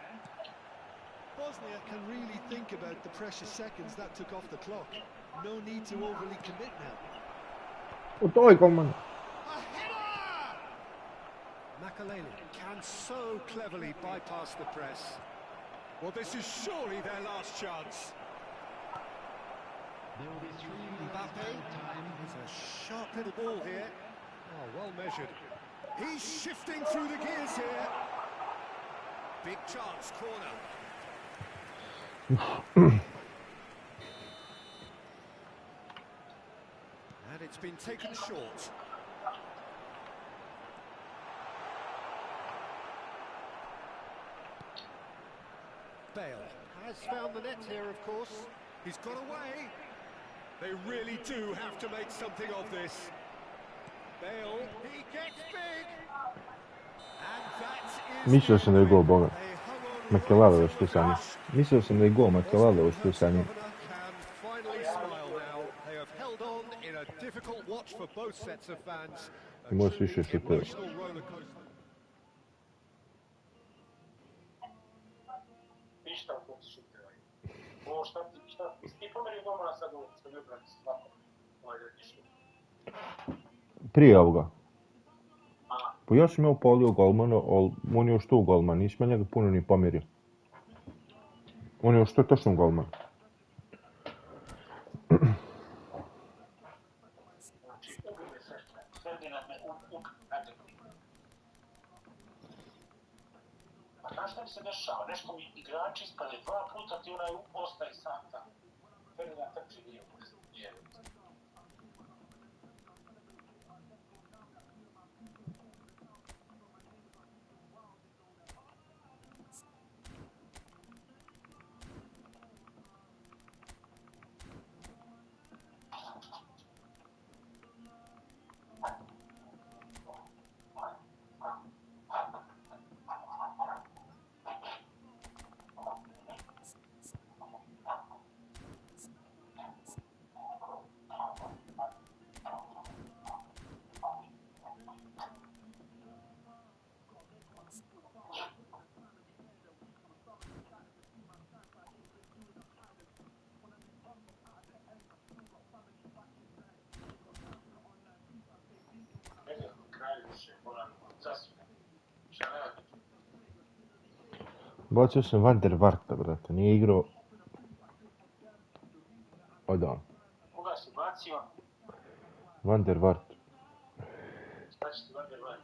Bosnia can really think about the precious seconds that took off the clock. No need to overly commit now. O to je golman. A header! Makaleli can so cleverly bypass the press. Well, this is surely their last chance. There will be 3 minutes added time. It's a sharp little ball here. Oh, well measured. He's shifting through the gears here. Big chance, corner. And it's been taken short. Bale has found the net here, of course. He's got away. They really do have to make something of this. Bale, he gets big. And that is Mislio sam da je gol, boga. They hung on Mekelale right još tu to sa njim. the Mislio sam da je gol, Mekelale još tu sa njim. can finally smile now. They have held on in a difficult watch for both sets of fans. A Može truly više šuteva. emotional roller coaster. Ništa u tom šuteraju. Ovo šta ti pomerio golmana sad ovo, što je obrani svako. Ovo je šut. Prije ovoga. Pa ja sam je opalio golmana, ali on je što u golman, nisam njega puno ni pomjerio. On je što točno u golman. Znači, ubili se Ferdinand me ubili. A znaš šta mi se dešava? Nešto mi igrači ispade 2 puta ti onaj ostaje sam tamo. Ferdinand trči nije je. Bacio sam Van der Varta, brate, nije igrao... Odan. Koga si bacio? Van der Vart. Šta će ti Van der Vaart?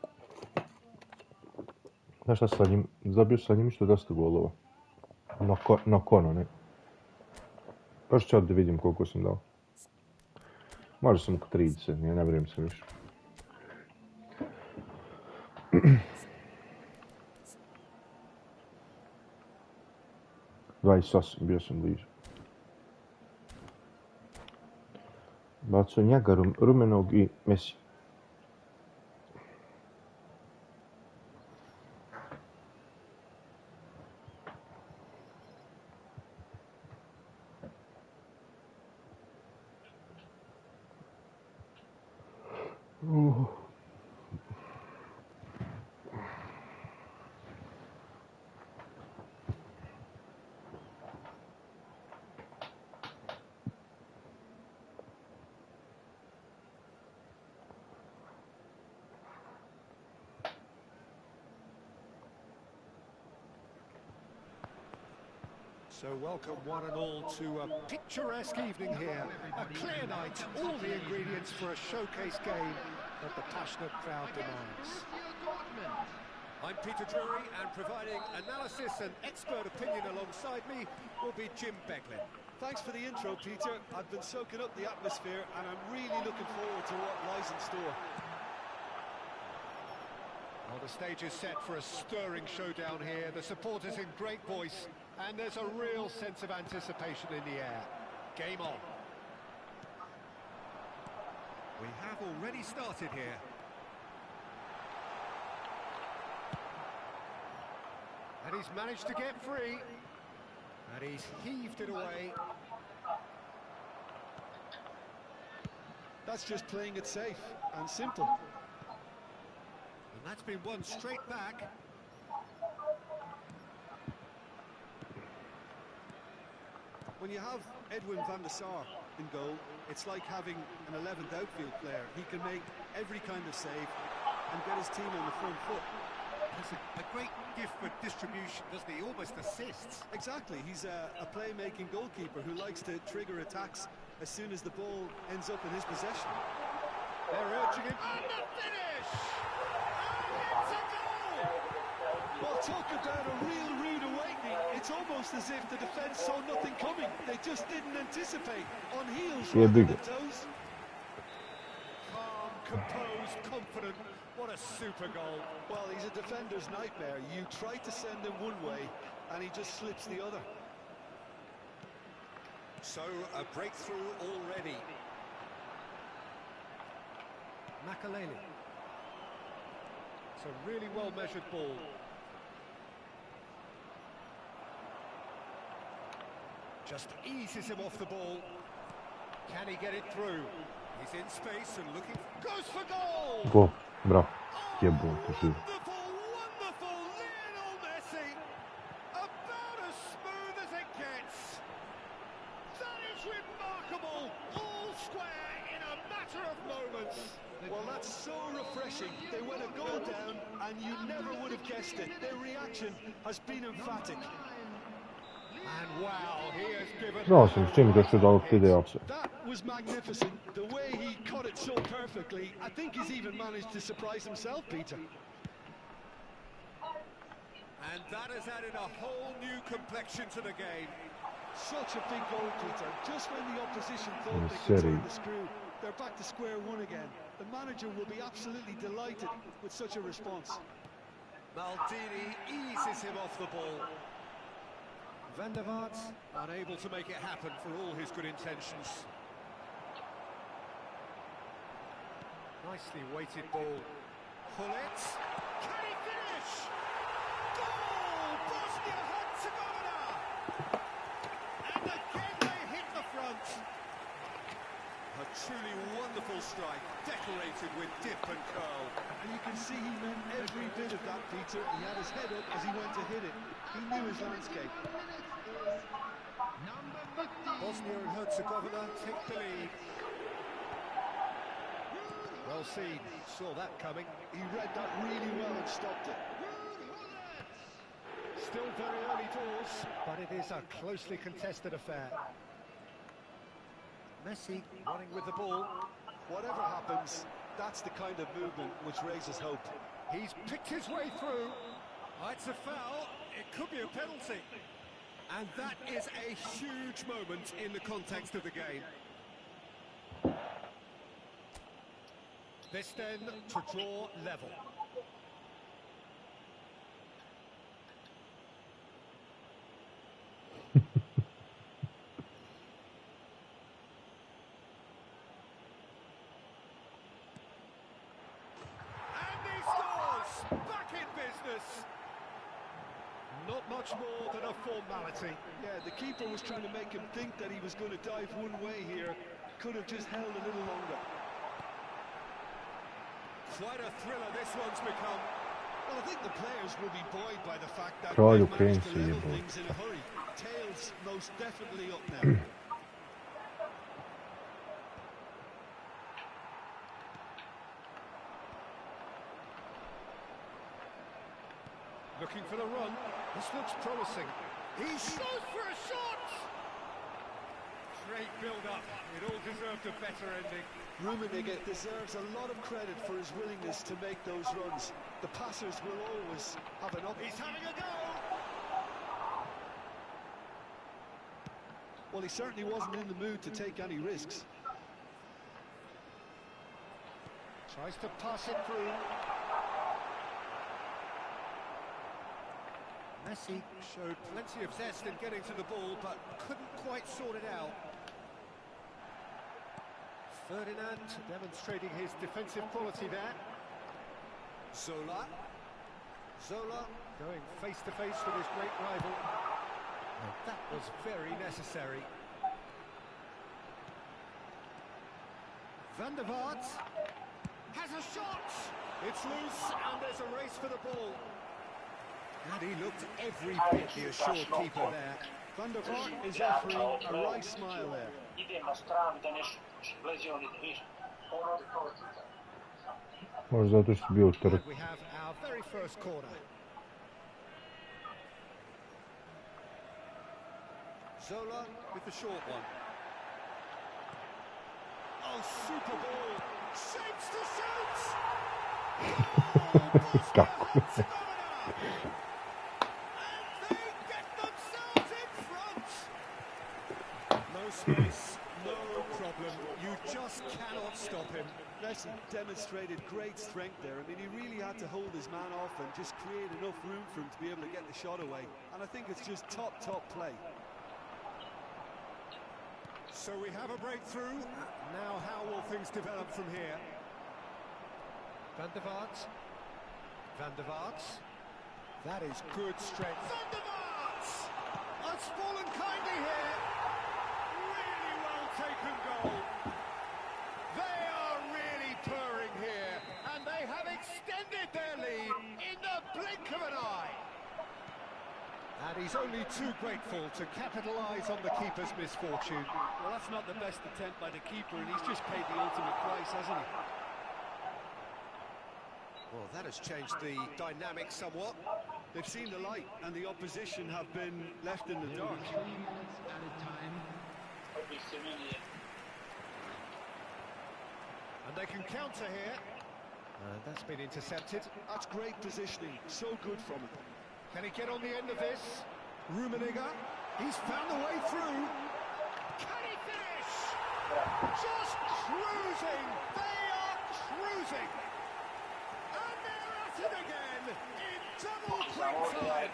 Znaš šta sa njim, zabio sa njim isto dosta golova. Na kono, ne. Baš ću da vidim koliko sam dao. Možda sam oko 30, ne vjerujem se više. Bio sam bliže. Bacio njega, rumenog i Messi. So welcome one and all to a picturesque evening here. A clear night, all the ingredients for a showcase game that the passionate crowd demands. I'm Peter Drury, and providing analysis and expert opinion alongside me will be Jim Beglin. Thanks for the intro, Peter. I've been soaking up the atmosphere and I'm really looking forward to what lies in store. Well, the stage is set for a stirring showdown here. The supporters in great voice, and there's a real sense of anticipation in the air. Game on. We have already started here. And he's managed to get free. And he's heaved it away. That's just playing it safe and simple. And that's been won straight back. When you have Edwin van der Sar in goal, it's like having an 11th outfield player. He can make every kind of save and get his team on the front foot. He's a great gift for distribution, doesn't he? Almost assists. Exactly, he's a playmaking goalkeeper who likes to trigger attacks as soon as the ball ends up in his possession. They're urging him. And the finish! And it's a goal! Well, talk about a real rude awakening. It's almost as if the defence saw nothing coming. They just didn't anticipate. On heels Yeah, rather big. than toes. Calm, composed, confident. What a super goal. Well, he's a defender's nightmare. You try to send him one way, and he just slips the other. So, a breakthrough already. Makaleli. It's a really well-measured ball. Just eases him off the ball. Can he get it through? He's in space and looking... Goes for goal! Gol. Bravo. Que bom, possível. Wonderful, wonderful Lionel Messi! About as smooth as it gets. That is remarkable! All square in a matter of moments. Well, that's so refreshing. They went a goal down, and you never would have guessed it. Their reaction has been emphatic. And wow, he has given... Znao sam s čim došao da ovog ide offside. That was magnificent. The way he cut it so perfectly. I think he's even managed to surprise himself, Peter. And that has added a whole new complexion to the game. Such a big goal, Peter. Just when the opposition thought they could turn the screw, they're back to square one again. The manager will be absolutely delighted with such a response. Maldini eases him off the ball. Van der Vaart unable to make it happen for all his good intentions. Nicely weighted ball. Hullet. Can he finish? Goal! Bosnia-Herzegovina! And again they hit the front. A truly wonderful strike, decorated with dip and curl. And you can see he meant every bit of that, Peter. He had his head up as he went to hit it. He knew his landscape. Bosnia and Herzegovina take the lead. Well seen, saw that coming. He read that really well and stopped it. Still very early doors, but it is a closely contested affair. Messi running with the ball. Whatever happens, that's the kind of movement which raises hope. He's picked his way through. It's a foul. It could be a penalty. And that is a huge moment in the context of the game. This then to draw level. And he scores! Back in business! Not much more than a formality. Yeah, the keeper was trying to make him think that he was going to dive one way here. Could have just held a little longer. Quite a thriller this one's become. Well, I think the players will be buoyed by the fact that Kralj they managed to Ukrajinci, level jebote. things in a hurry. Tails most definitely up now. Looking for the run. This looks promising. He goes for a shot! Great build-up. It all deserved a better ending. Rummenigge deserves a lot of credit for his willingness to make those runs. The passers will always have an up. He's having a go! Well, he certainly wasn't in the mood to take any risks. Tries to pass it through. Messi showed plenty of zest in getting to the ball, but couldn't quite sort it out. Ferdinand demonstrating his defensive quality there. Zola. Zola going face-to-face with his great rival. And that was very necessary. Van der Vaart has a shot! It's loose, and there's a race for the ball. And he looked every bit the assured keeper there. Van der Vaart is offering a wry smile there. Idemo stran da nešto lezioni da više. Ono da to Možda zato što je bio trk. We have our very first corner. Zola with the short one. Oh, super ball. Shapes to shoot. Cacchio. And they get themselves in front. No space, no problem. You just cannot stop him. Messi demonstrated great strength there. I mean, he really had to hold his man off and just create enough room for him to be able to get the shot away. And I think it's just top play. So we have a breakthrough. Now how will things develop from here? Van der Vaart. Van der Vaart. That is good strength. Van der Vaart! Has fallen kindly here. Really well taken goal. They are really purring here, and they have extended their lead in the blink of an eye. And he's only too grateful to capitalise on the keeper's misfortune. Well, that's not the best attempt by the keeper, and he's just paid the ultimate price, hasn't he? Well, that has changed the dynamic somewhat. They've seen the light, and the opposition have been left in the dark. 3 minutes added time. And they can counter here. And that's been intercepted. That's great positioning, so good from him. Can he get on the end of this? Rummenigge, he's found the way through. Can he finish? Just cruising. They are cruising. And they're at it again in double quick time.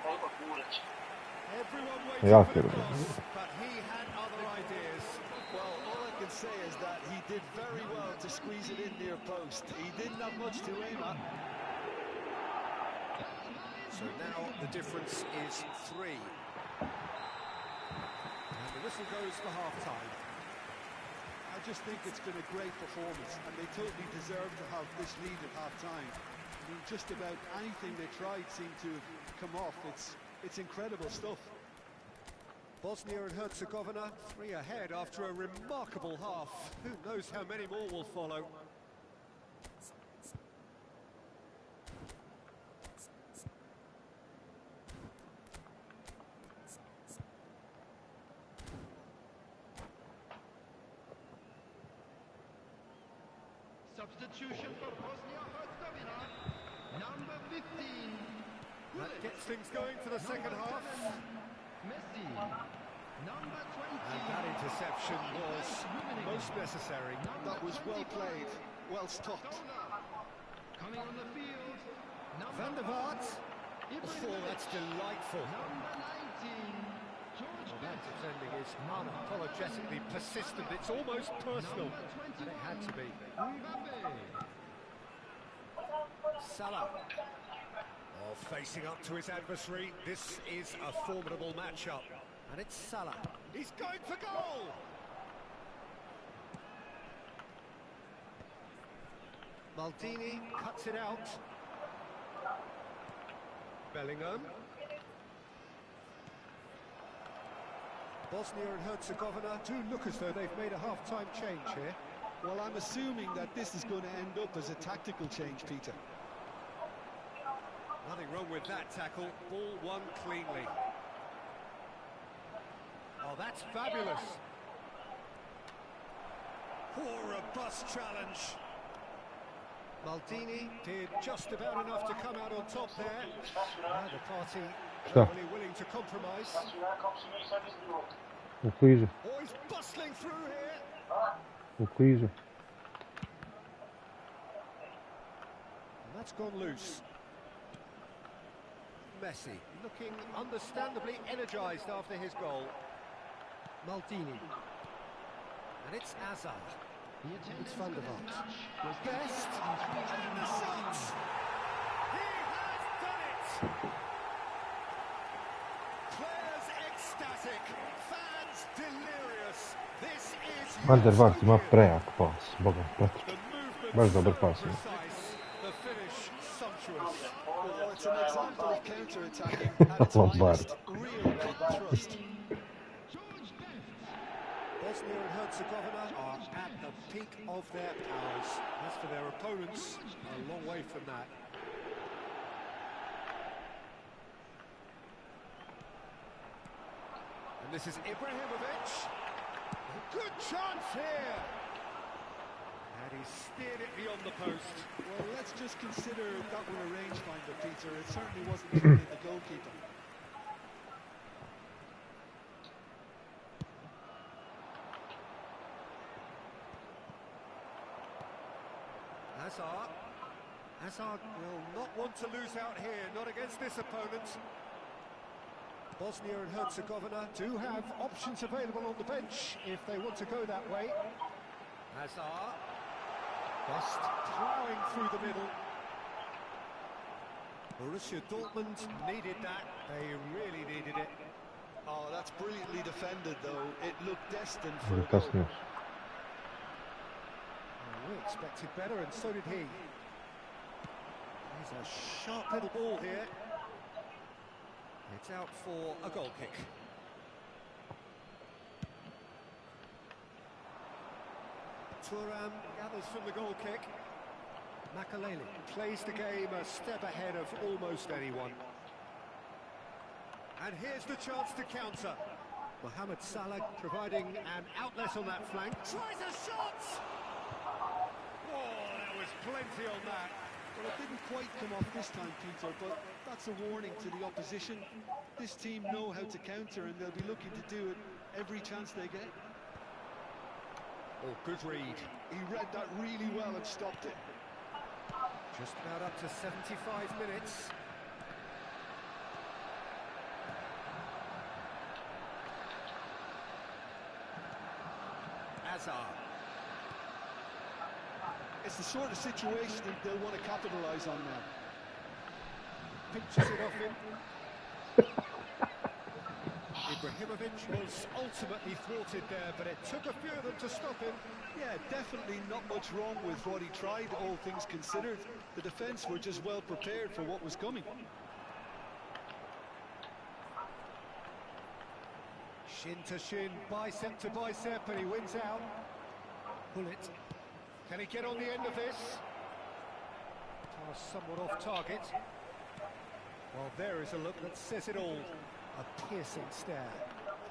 Everyone waiting Yeah, for the cross, but he had other ideas. Well, all I can say is that he did very well to squeeze it in near post. He didn't have much to aim at. So now the difference is 3. And the whistle goes for half-time. I just think it's been a great performance, and they totally deserve to have this lead at half-time. I mean, just about anything they tried seemed to have come off. It's incredible stuff. Bosnia and Herzegovina 3 ahead after a remarkable half. Who knows how many more will follow. Substitution for Bosnia-Herzegovina. Number 15. That gets things going for the second half. Messi. Number 20. And that interception was most necessary. That was well played, well stopped. Coming on the field. Van der Vaart. Oh, that's delightful. Number 19. George Well, that defending is unapologetically persistent. It's almost personal. And it had to be. Mbappe. Salah. Oh, facing up to his adversary. This is a formidable matchup. And it's Salah. He's going for goal! Maldini cuts it out. Bellingham. Bosnia and Herzegovina do look as though they've made a half-time change here. Well, I'm assuming that this is going to end up as a tactical change, Peter. Nothing wrong with that tackle. Ball won cleanly. Oh, that's fabulous. Oh, robust challenge. Maldini did just about enough to come out on top there. Now the party Что? really willing to compromise. Uklíže, Oh, he's bustling through here. uklíže. And that's gone loose. Messi looking understandably energised after his goal. Maldini. And it's Hazard. The It's attendance Van der for this Vaart. match was Best. And the shot. He has done it. Players ecstatic. Fans delirious. This is Van der Vaart ima prejak pas, boga, the Petr. movement Baš dobar so pas. precise. The finish sumptuous. Well, it's an example of counter-attacking at its Lombard. finest. Real trust. George Best. Bosnia and Herzegovina are at the peak of their powers. As for their opponents, a long way from that. And this is Ibrahimovic. A good chance here. And he steered it beyond the post. Well, let's just consider that one a rangefinder, Peter. It certainly wasn't tricking the goalkeeper. Hazard will not want to lose out here, not against this opponent. Bosnia and Herzegovina do have options available on the bench if they want to go that way. Hazard, just ploughing through the middle. Borussia Dortmund needed that, they really needed it. Oh, that's brilliantly defended, though. It looked destined for a goal. Kasnıyor. We expected better, and so did he. He's a sharp little ball here. It's out for a goal kick. Thuram gathers from the goal kick. Makaleli plays the game a step ahead of almost anyone. And here's the chance to counter. Mohamed Salah providing an outlet on that flank. Tries a shot! Oh, there was plenty on that. Well, it didn't quite come off this time, Peter, but that's a warning to the opposition. This team know how to counter, and they'll be looking to do it every chance they get. Oh, good read. He read that really well and stopped it. Just about up to 75 minutes. Hazard. It's the sort of situation that they'll want to capitalise on now. Pinches it off him. Ibrahimovic was ultimately thwarted there, but it took a few of them to stop him. Yeah, definitely not much wrong with what he tried, all things considered. The defence were just well prepared for what was coming. Shin to shin, bicep to bicep, and he wins out. Bullet. Can he get on the end of this? Pass somewhat off target. Well, there is a look that says it all. A piercing stare.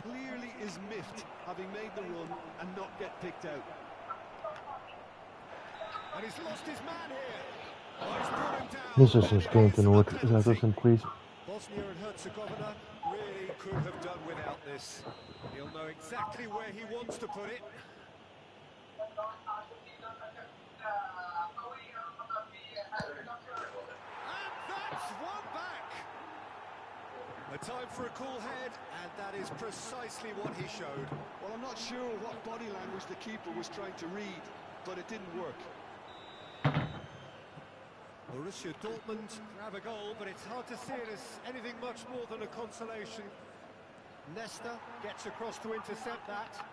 Clearly is miffed, having made the run and not get picked out. And he's lost his man here. Oh, he's brought him down. Mis is een skentenoord, dat is een quiz. Bosnia and Herzegovina really could have done without this. He'll know exactly where he wants to put it. And that's one back. A time for a cool head, and that is precisely what he showed. Well, I'm not sure what body language the keeper was trying to read, but it didn't work. Borussia Dortmund grab a goal, but it's hard to see it as anything much more than a consolation. Nesta gets across to intercept that.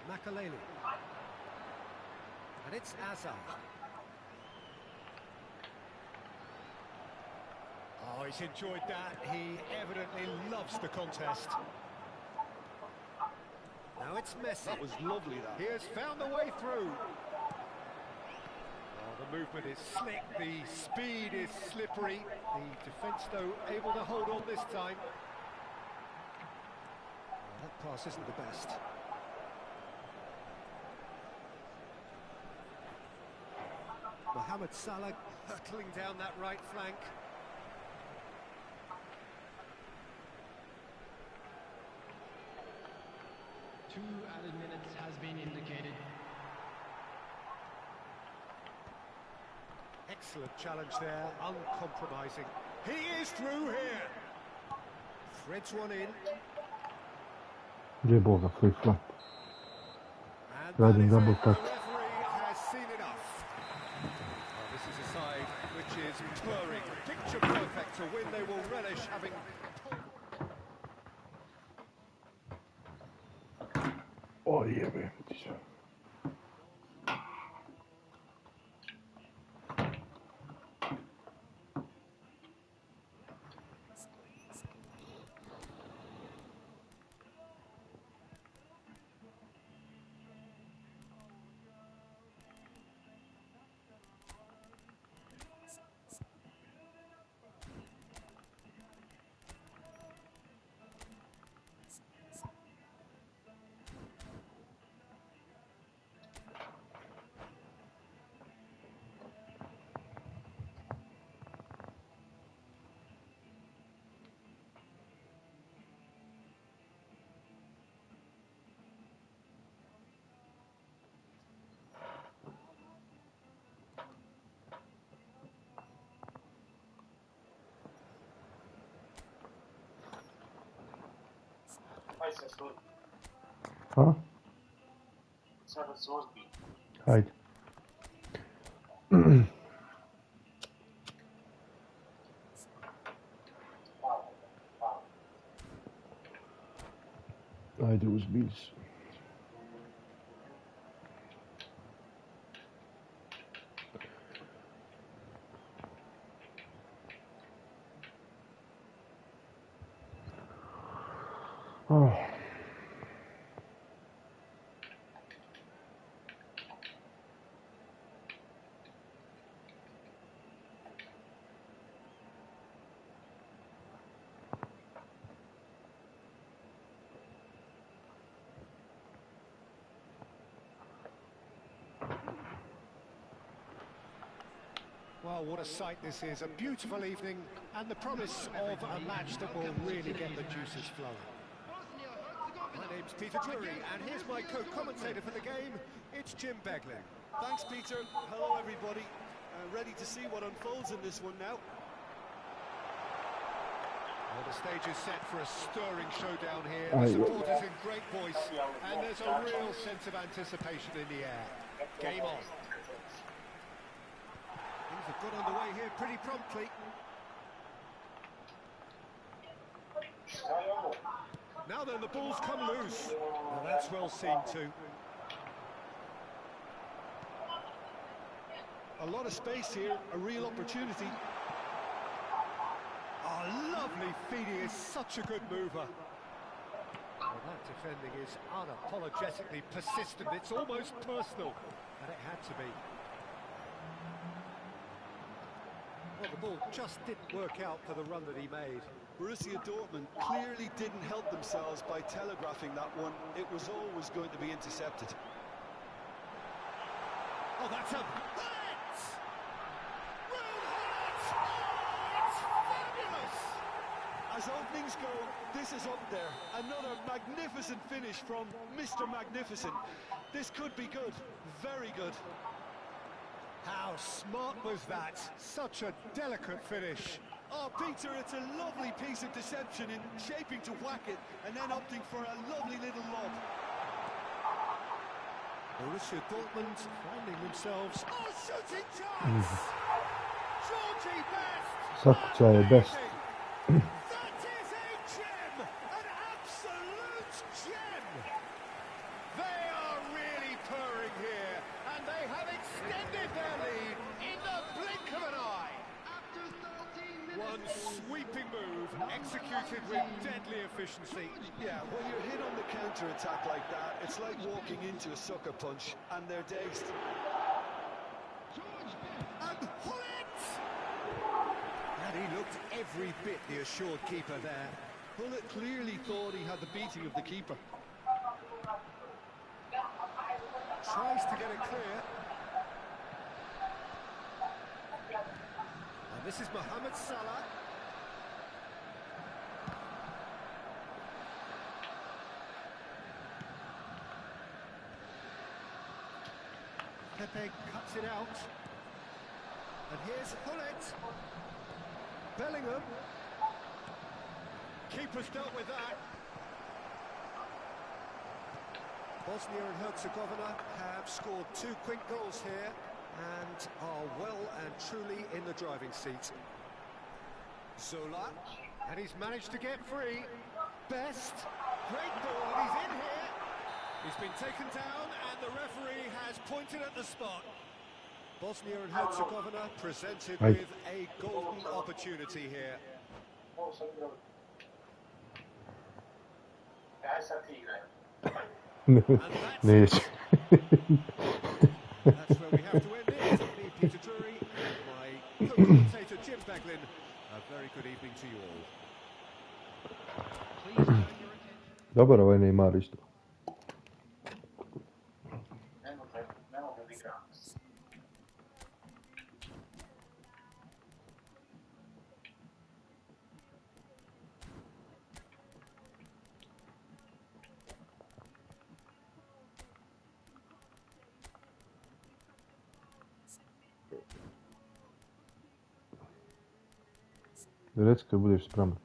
Makaleli. And it's Hazard. Oh, he's enjoyed that. He evidently loves the contest. Now it's Messi. That was lovely, that. He has found the way through. Oh, the movement is slick, the speed is slippery. The defence, though, able to hold on this time. Oh, that pass isn't the best. Mohamed Salah hurtling down that right flank. Two added minutes has been indicated. Excellent challenge there, uncompromising. He is through here. Threads one in. Gdzie było za flip-flop? And Riding that is double it. touch. The referee has seen enough. Well, this is a side which is purring, picture perfect to win. They will relish having... O jebe, ti Ha? Sad da se ozbiljno. Hajde. Hajde, uzbij se. Oh. Well, what a sight this is. A beautiful evening and the promise of a match that will really get the juices flowing. My name's Peter Drury, and here's my co-commentator for the game. It's Jim Beglin. Thanks, Peter. Hello, everybody. Ready to see what unfolds in this one now. Well, the stage is set for a stirring showdown here. The supporters in great voice, and there's a real sense of anticipation in the air. Game on. Things have got underway here pretty promptly. Now then, the ball's come loose. Now that's well seen too. A lot of space here, a real opportunity. Oh, lovely feed. He is such a good mover. Well, that defending is unapologetically persistent. It's almost personal, and it had to be. Well, the ball just didn't work out for the run that he made. Borussia Dortmund clearly didn't help themselves by telegraphing that one. It was always going to be intercepted. Oh, that's a... It's fabulous! As openings go, this is up there. Another magnificent finish from Mr. Magnificent. This could be good, very good. How smart was that? Such a delicate finish. Oh, Peter, it's a lovely piece of deception in shaping to whack it and then opting for a lovely little lob. Borussia Dortmund finding themselves... Oh, shooting chance! Georgie Best! Sakucaje best. That is a gem! An absolute gem! They are really purring here, and they have extended their lead in the blink of an eye. One sweeping move, executed with deadly efficiency. Yeah, when you're hit on the counter-attack like that, it's like walking into a sucker punch, and they're dazed. And Hullet! And he looked every bit the assured keeper there. Hullet clearly thought he had the beating of the keeper. Tries to get it clear. And this is Mohamed Salah. Pepe cuts it out. And here's Hullet. Bellingham. Keeper's dealt with that. Bosnia and Herzegovina have scored 2 quick goals here and are well and truly in the driving seat. Zola, and he's managed to get free. Best, great ball, and he's in here. He's been taken down, and the referee has pointed at the spot. Bosnia and Herzegovina presented with a golden opportunity here. Neće. That's where we have to end it. Me, Peter Drury, and my co-commentator Jim Beglin. A very good evening to you all. Dobar, ovaj Neymar isto. Reci kad budeš spreman.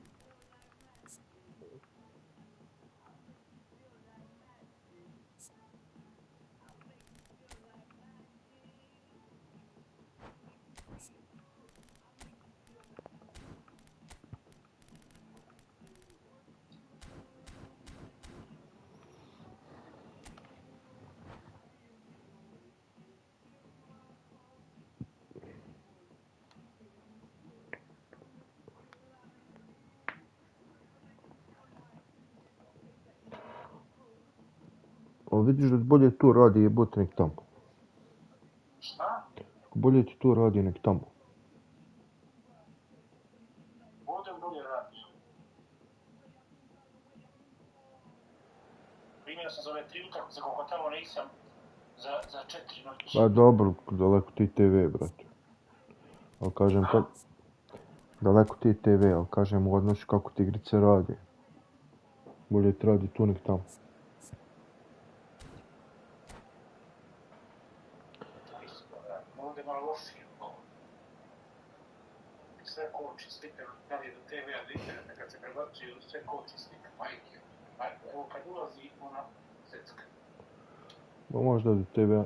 Ali vidiš da bolje tu radi jebote nek tamo. Šta? Bolje ti tu radi nek tamo. Ovdje bolje radiš. Primio sam za ove 3 utakmice, koliko tamo nisam za 4 noći. Pa dobro, daleko ti TV, brate. Ali kažem, daleko ti TV, ali kažem u odnosu kako ti igrice radi. Bolje ti radi tu nek tamo. Ovdje malo lošije. Sve koči slike, da li je do TV-a, do interneta, kad se prebacuju, sve koči slike, majke. Evo kad ulazi, ona secka. Možda do TV-a.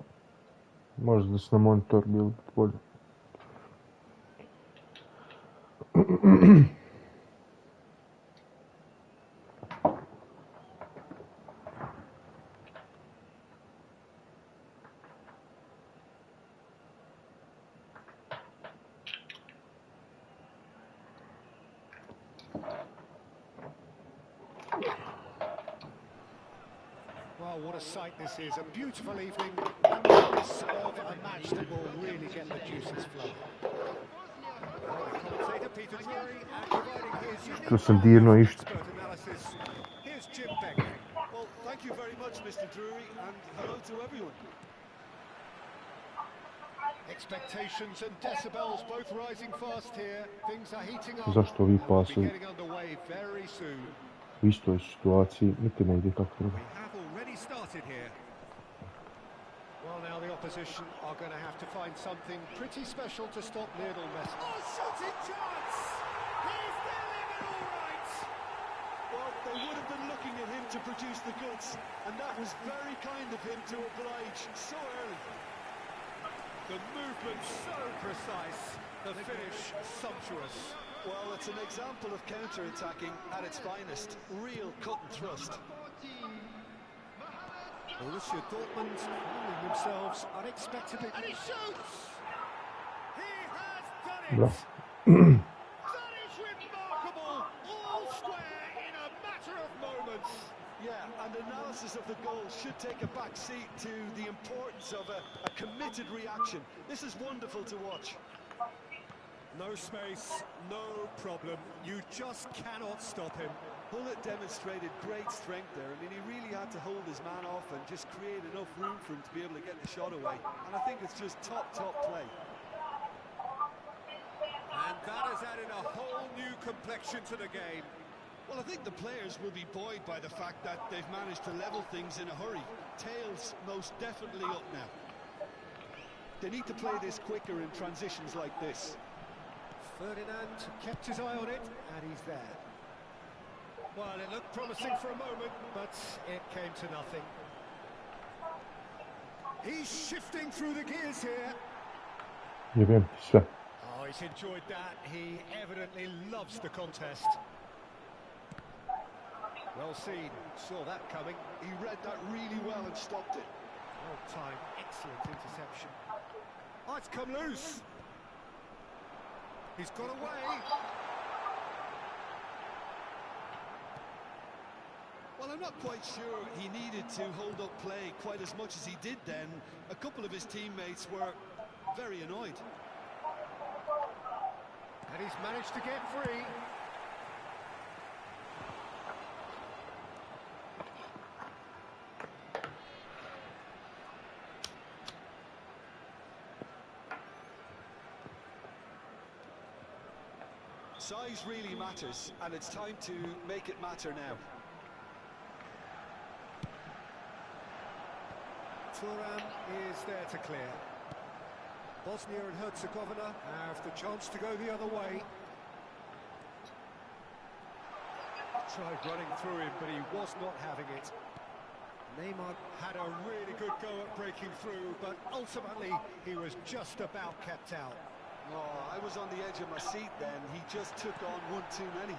Možda da se na monitor bilo bolje. Well, what a sight this is. A beautiful evening and the promise of a match that will really get the juices flowing. Commentator Peter Drury and providing his Tu sam dirno išta. expert analysis. Here's Jim Beck. Well, thank you very much, Mr. Drury, and hello to everyone. Expectations and decibels both rising fast here. Things are heating up. Zašto ovi And we'll be pasovi getting underway very soon. u istoj situaciji niti ne ide kako treba. We have already started here. Well, now the opposition are going to have to find something pretty special to stop Lionel Messi. Oh, shooting chance! He's doing it all right! Well, they would have been looking at him to produce the goods, and that was very kind of him to oblige so early. The movement so precise, the finish sumptuous. Well, it's an example of counter-attacking at its finest. Real cut and thrust. Borussia Dortmund finding themselves unexpectedly. And he shoots! He has done it! Bravo. That is remarkable! All square in a matter of moments. Yeah, and analysis of the goal should take a back seat to the importance of a committed reaction. This is wonderful to watch. No space, no problem. You just cannot stop him. Hullet demonstrated great strength there. I mean, he really had to hold his man off and just create enough room for him to be able to get the shot away. And I think it's just top play. And that has added a whole new complexion to the game. Well, I think the players will be buoyed by the fact that they've managed to level things in a hurry. Tails most definitely up now. They need to play this quicker in transitions like this. Ferdinand kept his eye on it, and he's there. Well, it looked promising for a moment, but it came to nothing. He's shifting through the gears here. Jebem ti sve. Oh, he's enjoyed that. He evidently loves the contest. Well seen, saw that coming. He read that really well and stopped it. Well timed, excellent interception. Oh, it's come loose. He's got away. Well, I'm not quite sure he needed to hold up play quite as much as he did then. A couple of his teammates were very annoyed. And he's managed to get free. Size really matters, and it's time to make it matter now. Thuram is there to clear. Bosnia and Herzegovina have the chance to go the other way. Tried running through him, but he was not having it. Neymar had a really good go at breaking through, but ultimately he was just about kept out. Oh, I was on the edge of my seat then. He just took on one too many.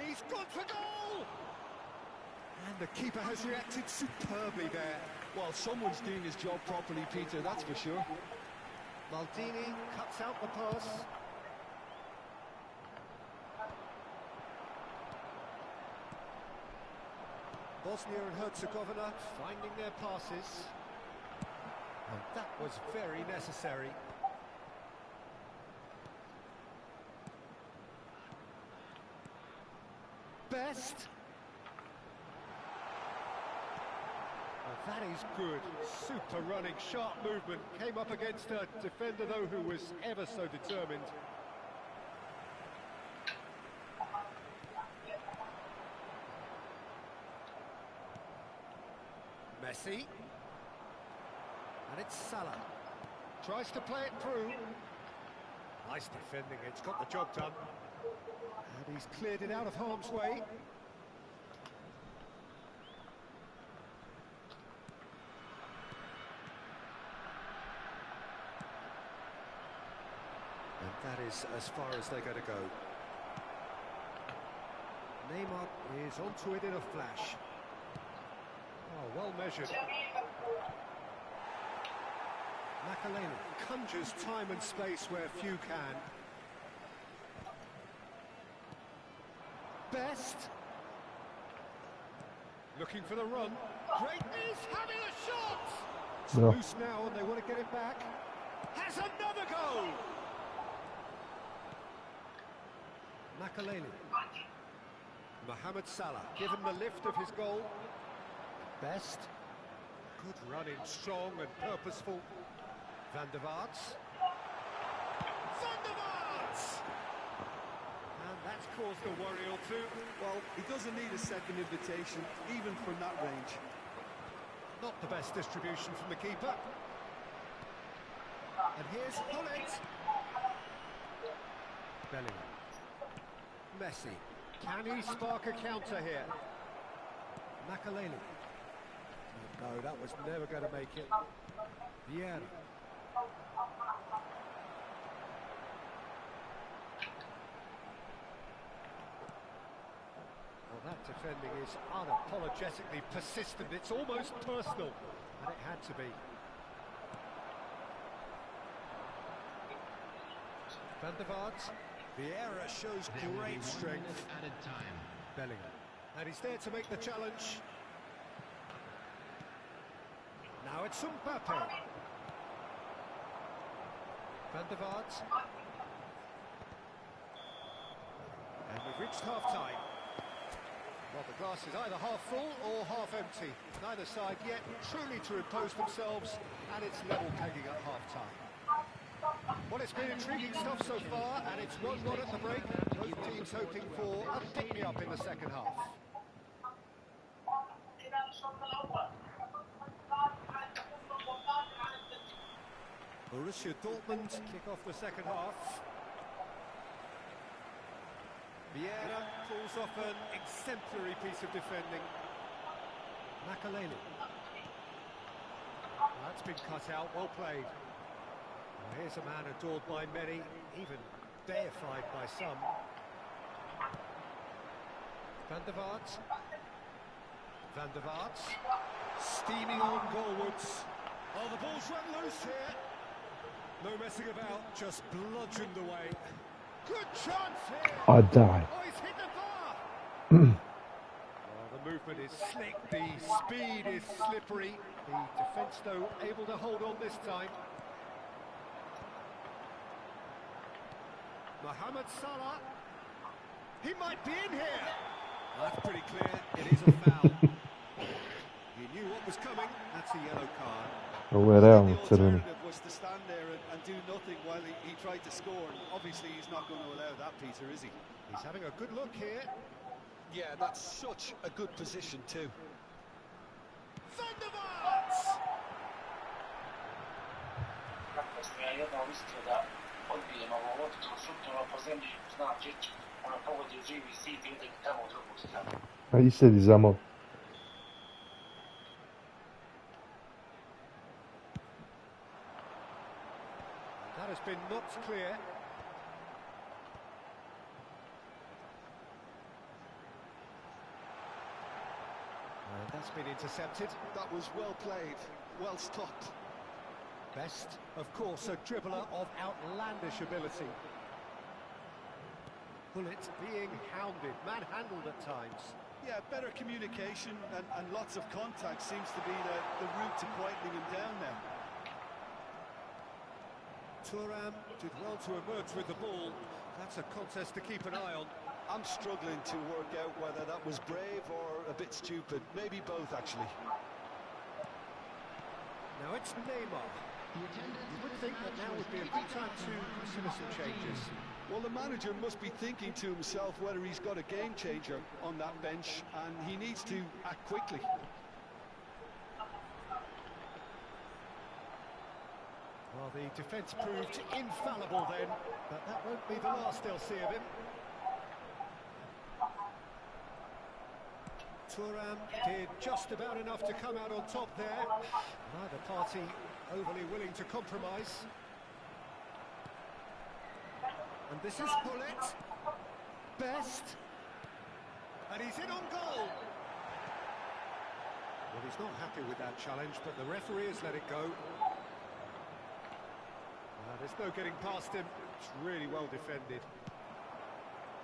He's gone for goal! And the keeper has reacted superbly there. Well, someone's doing his job properly, Peter, that's for sure. Maldini cuts out the pass. Bosnia and Herzegovina finding their passes. And that was very necessary. Best. Oh, that is good. Super running, sharp movement. Came up against a defender, though, who was ever so determined. Messi. And it's Salah. Tries to play it through. Nice defending, it's got the job done. And he's cleared it out of harm's way. And that is as far as they're going to go. Neymar is onto it in a flash. Oh, well measured. Makaleli conjures time and space where few can. Best. Looking for the run. Great is having a shot! It's loose now and they want to get it back. Has another goal! Makaleli. Mohamed Salah, given the lift of his goal. Best. Good running, strong and purposeful. Van der Vaart. Van der Vaart! And that's caused a worry or two. Well, he doesn't need a second invitation, even from that range. Not the best distribution from the keeper. And here's Hullet. Bellingham. Messi. Can he spark a counter here? Makaleli. No, that was never going to make it. Vieira. Well, that defending is unapologetically persistent. It's almost personal, and it had to be. Van der Vaart. Vieira shows great strength. Added time. Bellingham. And he's there to make the challenge. Now it's Mbappe. Van der Vaart. And we've reached half-time. Well, the glass is either half full or half empty. Neither side yet truly to impose themselves, and it's level pegging at half-time. Well, it's been intriguing stuff so far, and it's 1-1 at the break. Both teams hoping for a pick-me-up in the second half. Borussia Dortmund kick off the second half. Vieira pulls off an exemplary piece of defending. Makaleli. That's been cut out, well played. Well, here's a man adored by many, even deified by some. Van der Vaart. Van der Vaart. Steaming on goalwards. Oh, the ball's run loose here. No messing about, just bludgeoned away. Good chance here. I die. Oh, he's hit the bar. Oh, the movement is slick, the speed is slippery. The defence, though, able to hold on this time. Mohamed Salah. He might be in here. That's pretty clear. It is a foul. He knew what was coming. That's a yellow card. Ovo je realno crveni. Was to stand there and do nothing while he tried to score. And obviously, he's not going to allow that, Peter, is he? He's having a good look here. Yeah, that's such a good position too. Van der Vaart! Kako smo ja jedno mislio da odbijemo ovo loptu, šutnemo po zemlji, znači ono pogodi u živi sit i ide tamo u drugu stranu. A i sedi zamol. That has been knocked clear. And that's been intercepted. That was well played, well stopped. Best, of course, a dribbler of outlandish ability. Bullet being hounded, manhandled at times. Yeah, better communication and lots of contact seems to be the route to quietening him down now. Thuram did well to emerge with the ball. That's a contest to keep an eye on. I'm struggling to work out whether that was brave or a bit stupid. Maybe both, actually. Now it's Neymar. You would think that now would be a good time to consider some changes. Well, the manager must be thinking to himself whether he's got a game changer on that bench, and he needs to act quickly. Well, the defence proved infallible then, but that won't be the last they'll see of him. Thuram did just about enough to come out on top there. Neither party overly willing to compromise. And this is Bullet. Best. And he's in on goal. Well, he's not happy with that challenge, but the referee has let it go. There's no getting past him. It's really well defended.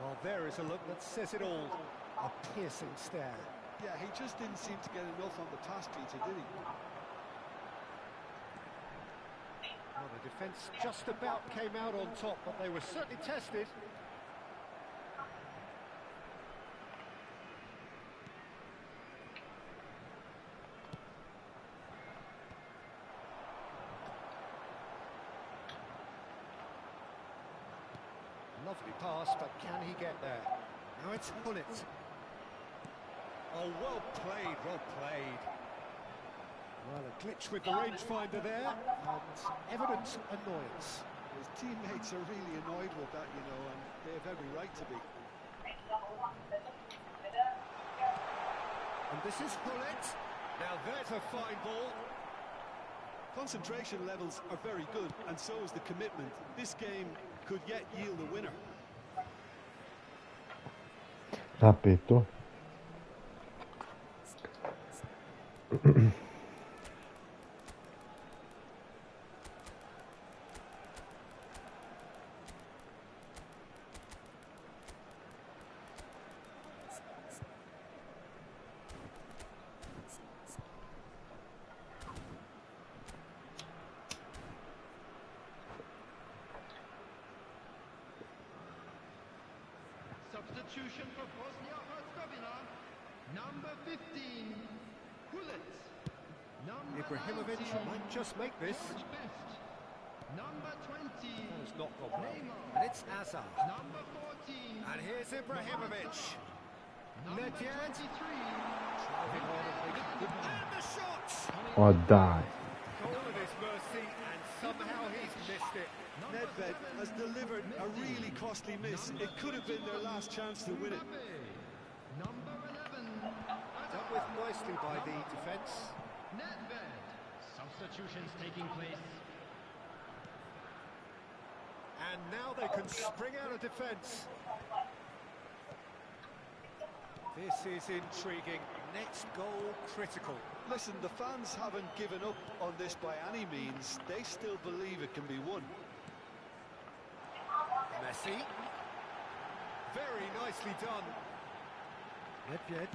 Well, there is a look that says it all. A piercing stare. Yeah, he just didn't seem to get enough on the pass, Peter, did he? Well, the defence just about came out on top, but they were certainly tested. Lovely pass, but can he get there? Now it's Bullet. Oh, well played, well played. Well, a glitch with the rangefinder there, and evident annoyance. His teammates are really annoyed with that, you know, and they have every right to be. And this is Bullet. Now there's a fine ball. Concentration levels are very good, and so is the commitment. This game could yet yield a winner. Tappeto. Substitution for Bosnia-Herzegovina. Number 15, Bullet. Number Ibrahimovic 19, might just make this. Best. Number 20, That has not gone well. Neymar. And it's Hazard. Number 14, And here's Ibrahimovic. number Not yet. 23. Driving on and making good. And the shot! Oh, die. Goal at his mercy, and somehow he's missed it. Nedved has delivered a really costly miss. It could have been their last chance to win it. Number 11, Dealt with nicely by the defence. Nedved. Substitutions taking place. And now they can spring out of defence. This is intriguing. Next goal critical. Listen, the fans haven't given up on this by any means. They still believe it can be won. Messi. Very nicely done. Nedved.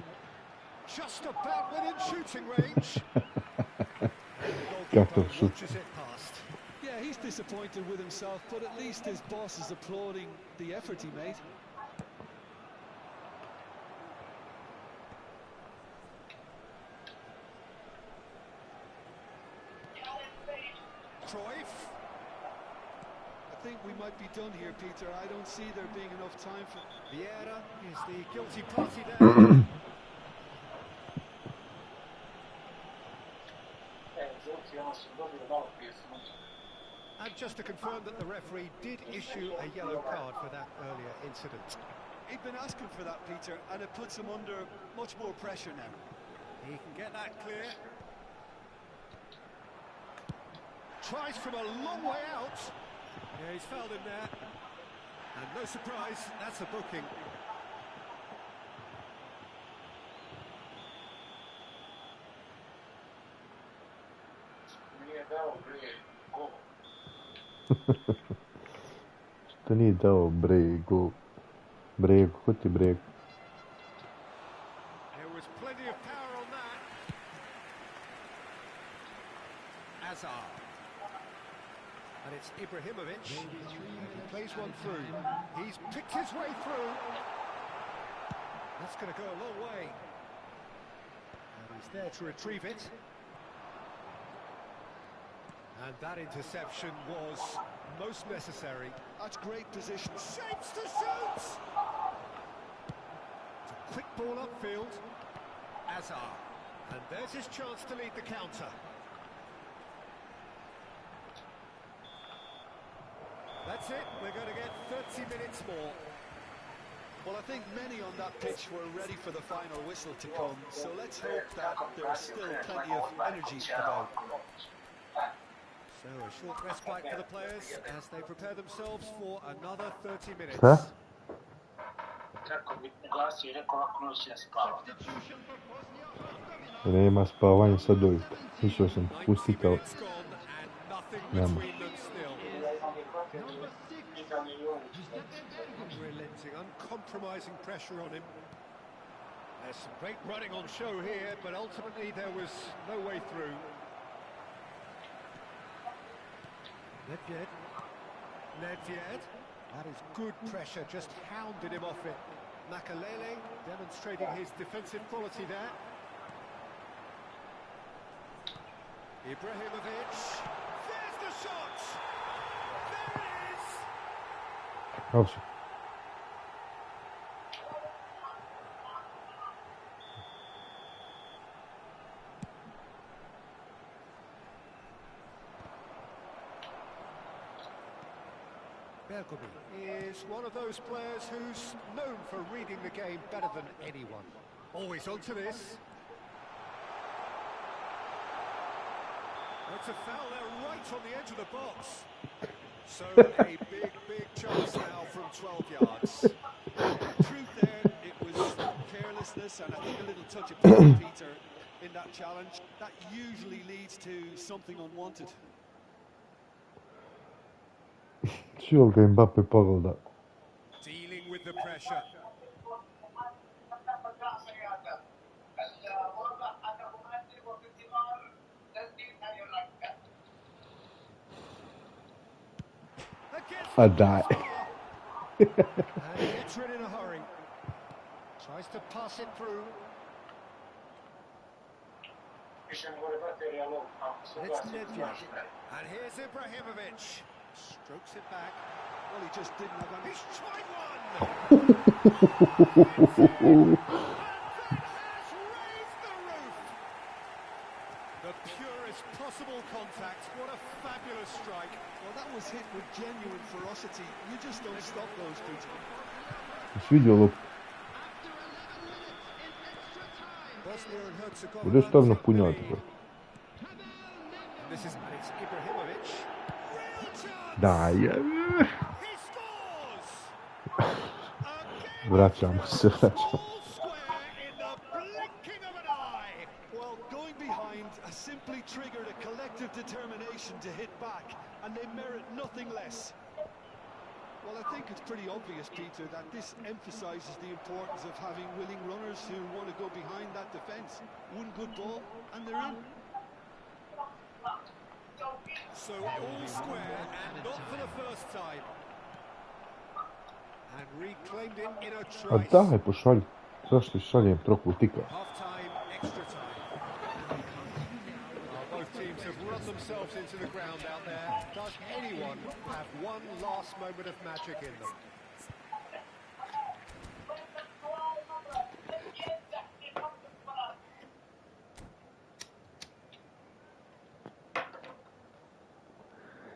Just about within shooting range. The Got goalkeeper to shoot. watches it past. Yeah, he's disappointed with himself, but at least his boss is applauding the effort he made. Cruyff. I think we might be done here, Peter. I don't see there being enough time for... Vieira is the guilty party there. And just to confirm that the referee did issue a yellow card for that earlier incident. He'd been asking for that, Peter, and it puts him under much more pressure now. He can get that clear. Tries from a long way out. Yeah, he's fouled him there. And no surprise, that's a booking. To nije dao bregu. Bregu, ko ti bregu? It's Ibrahimovic. And he plays one through. He's picked his way through. That's going to go a long way. And he's there to retrieve it. And that interception was most necessary. That's great position. Shapes to shoot! It's a quick ball upfield. Hazard. And there's his chance to lead the counter. That's it. We're going to get 30 minutes more. Well, I think many on that pitch were ready for the final whistle to come, so let's hope that there's still plenty of energy about. So a short respite for the players as they prepare themselves for another 30 minutes. Šta? Kako bi naglasio i rekao ovako noć ne spava. Nema spavanja sad ujutro. Išao sam pustiti, ali 20 minutes gone and nothing nema. between them still. Relenting, uncompromising pressure on him. There's some great running on show here, but ultimately there was no way through. Nedved. That is good pressure, just hounded him off it. Makalele demonstrating his defensive quality there. Ibrahimovic. There's the shot! There it is! Dobrze. Bergomi is one of those players who's known for reading the game better than anyone. Always onto this. It's a foul there right on the edge of the box. So a big chance now from 12 yards. Truth there, it was carelessness and I think a little touch of Peter in that challenge. That usually leads to something unwanted. Čuo ga Mbappe pogleda. Dealing with the pressure. A daj. And he gets rid in a hurry. Tries to pass it through. It's Nedved. And here's Ibrahimovic. Strokes it back. Well, he just didn't have any. He's tried one! And that has raised the roof! The purest possible contact. What a fabulous strike. Well, that was hit with genuine ferocity. You just don't stop those, Peter. Vidio lup. Bosnia and Herzegovina. Budeš stavno punjati. This is Ibrahimovic. Daj. He scores! Vraćamo se. Ball square in the blinking of an eye. Well, going behind has simply triggered a collective determination to hit back, and they merit nothing less. Well, I think it's pretty obvious, Peter, that this emphasises the importance of having willing runners who want to go behind that defence. One good ball, and they're in. So all square, and not for the first time. And reclaimed it in a A trice. daj, pošalj. Zašto šaljem trokutika? Half-time, extra time. Both teams have run themselves into the ground out there. Does anyone have one last moment of magic in them?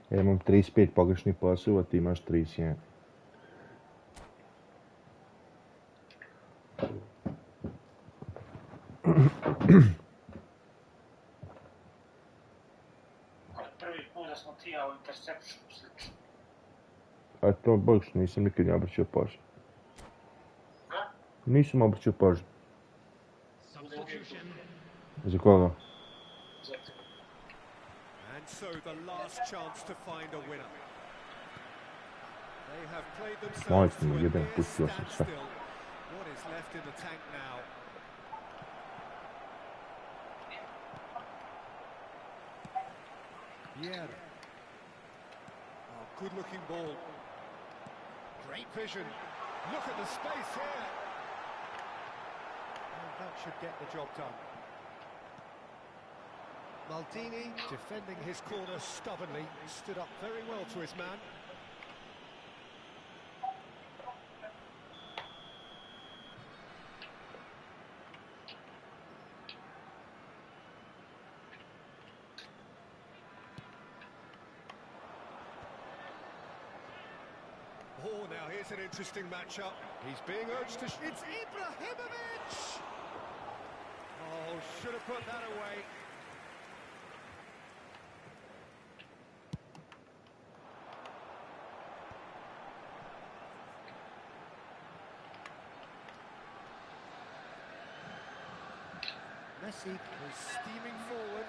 Ja imam 35 pogrešnih pasova, ti imaš 31. Prvi put da smo ti ja u interception slično. A to baš nisam nikad ne obraćao pažnju. Nisam obraćao pažnju. Substitution. Za koga? And so the last chance to find a winner. They have played themselves Majke to mi, a jebem, near pustio sam sve. standstill. What is left in the tank now? Yeah. Good-looking ball. Great vision. Look at the space here. And that should get the job done. Maldini, defending his corner stubbornly, stood up very well to his man. Oh, now here's an interesting matchup. He's being urged to... It's Ibrahimovic! Oh, should have put that away. Messi is steaming forward.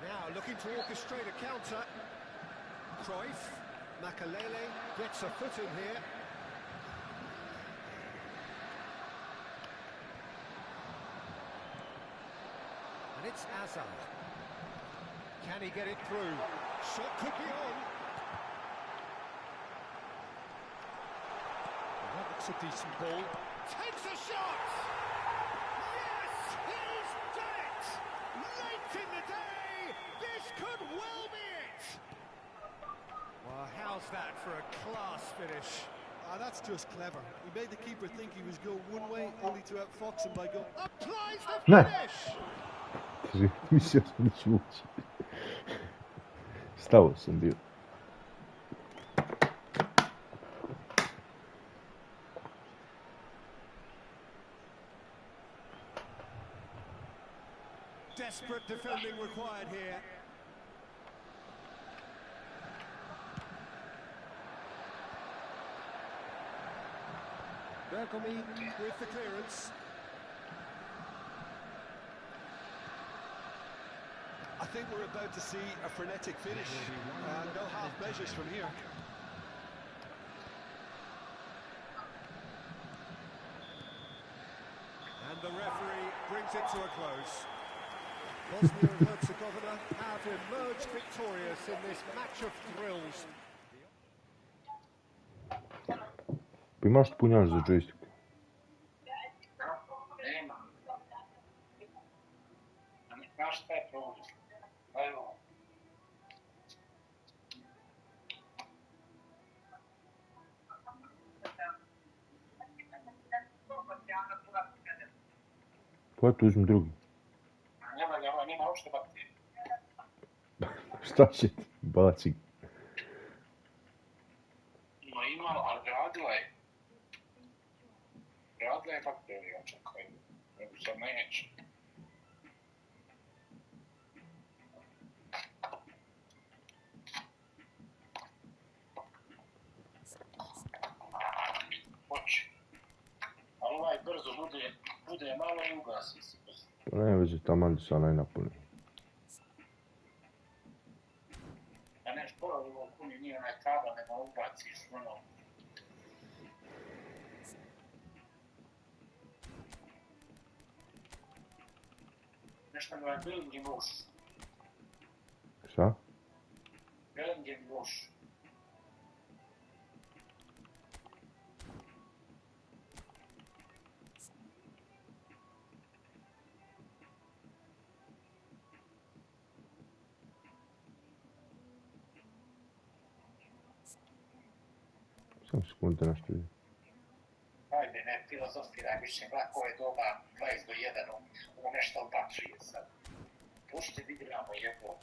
Now looking to orchestrate a counter. Cruyff, Makalele gets a foot in here. And it's Hazard. Can he get it through? Shot could be on. That looks a decent ball. Takes a shot! He's done it! Late in the day, this could well be it! Well, how's that for a class finish? Ah, that's just clever. He made the keeper think he was going one way, only to outfox him by going... Applies the Ne? finish! Mislio sam da ću ući. Stao sam bio. Desperate defending required here. Bergomi with the clearance. I think we're about to see a frenetic finish. No half measures from here. And the referee brings it to a close. Bosnia and Herzegovina have emerged victorious in this match of thrills. Pa imaš punjač za joystick? Nema. Znaš šta je problem? Evo. Pa tu uzmi drugi. Nema uopšte bakterije. Šta će ti? Baci. Ima, ali radila je. Radila je bakterija, čekaj. Nego sad neće. Hoće. Ali ovaj brzo bude malo i ugasi se. Pa ne veze, taman se onaj napuni. A ne šporovi u kuni nije onaj kabel, nego ubaciš ono. Nešto mi je Bellingham uš. Šta? Bellingham uš. Sam sekunde nešto vidim. Ajde, ne filozofiraj više, lako je doba 20 do 1, ovo nešto odbacuje sad. Pušti da igramo jebo.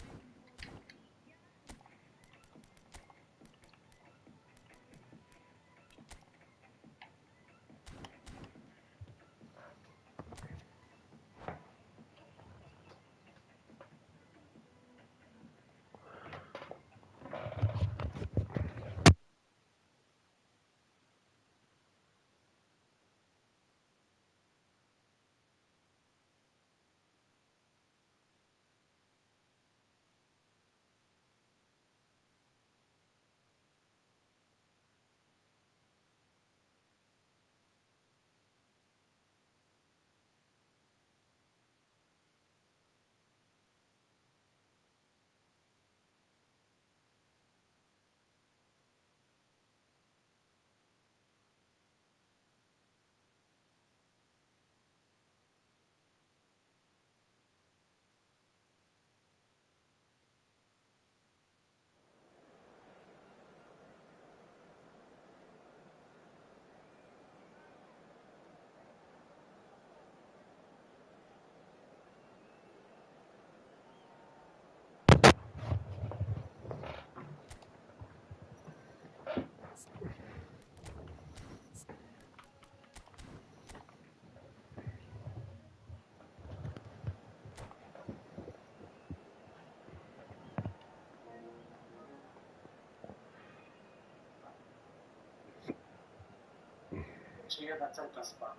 je jedna crta spala.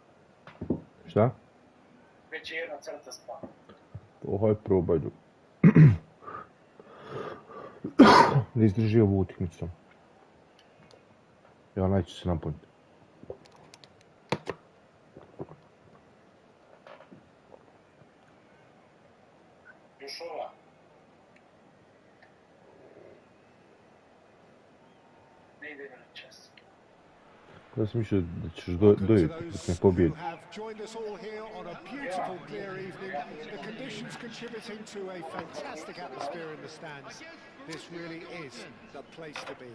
Šta? Već je jedna crta spala. Haj probaj. Da izdrži ovu utakmicu. Ja neću se napuniti. Još ova. Ne ide na čas. Ja sam mislio da ćeš dojeti dok me pobijedi. This really is the place to be.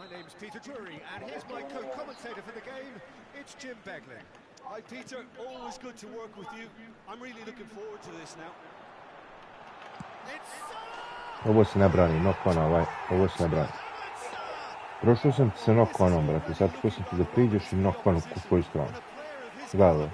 My name's Peter Drury, and here's my co-commentator for the game. It's Jim Beglin. Hi, Peter. Always good to work with you. I'm really looking forward to this now. Ovo se ne brani, knock-on ovaj, ovo se ne brani. Prošao sam ti se knock-onom, brate, sad ko sam ti da priđeš i knock-on u svoju stranu. Gledaj.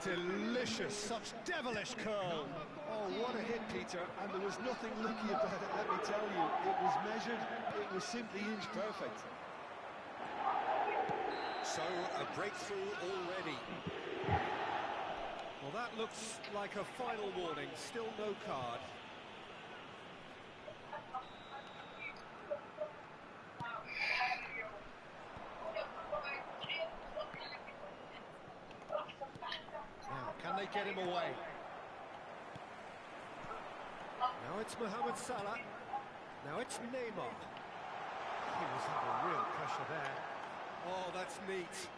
Delicious, such devilish curl. Oh, what a hit, Peter, and there was nothing lucky about it, let me tell you. It was measured, it was simply inch perfect. So, a breakthrough already. Well, that looks like a final warning, still no card. Can they get him away? Now it's Mohamed Salah. Now it's Neymar. He was under real pressure there. Oh, that's neat.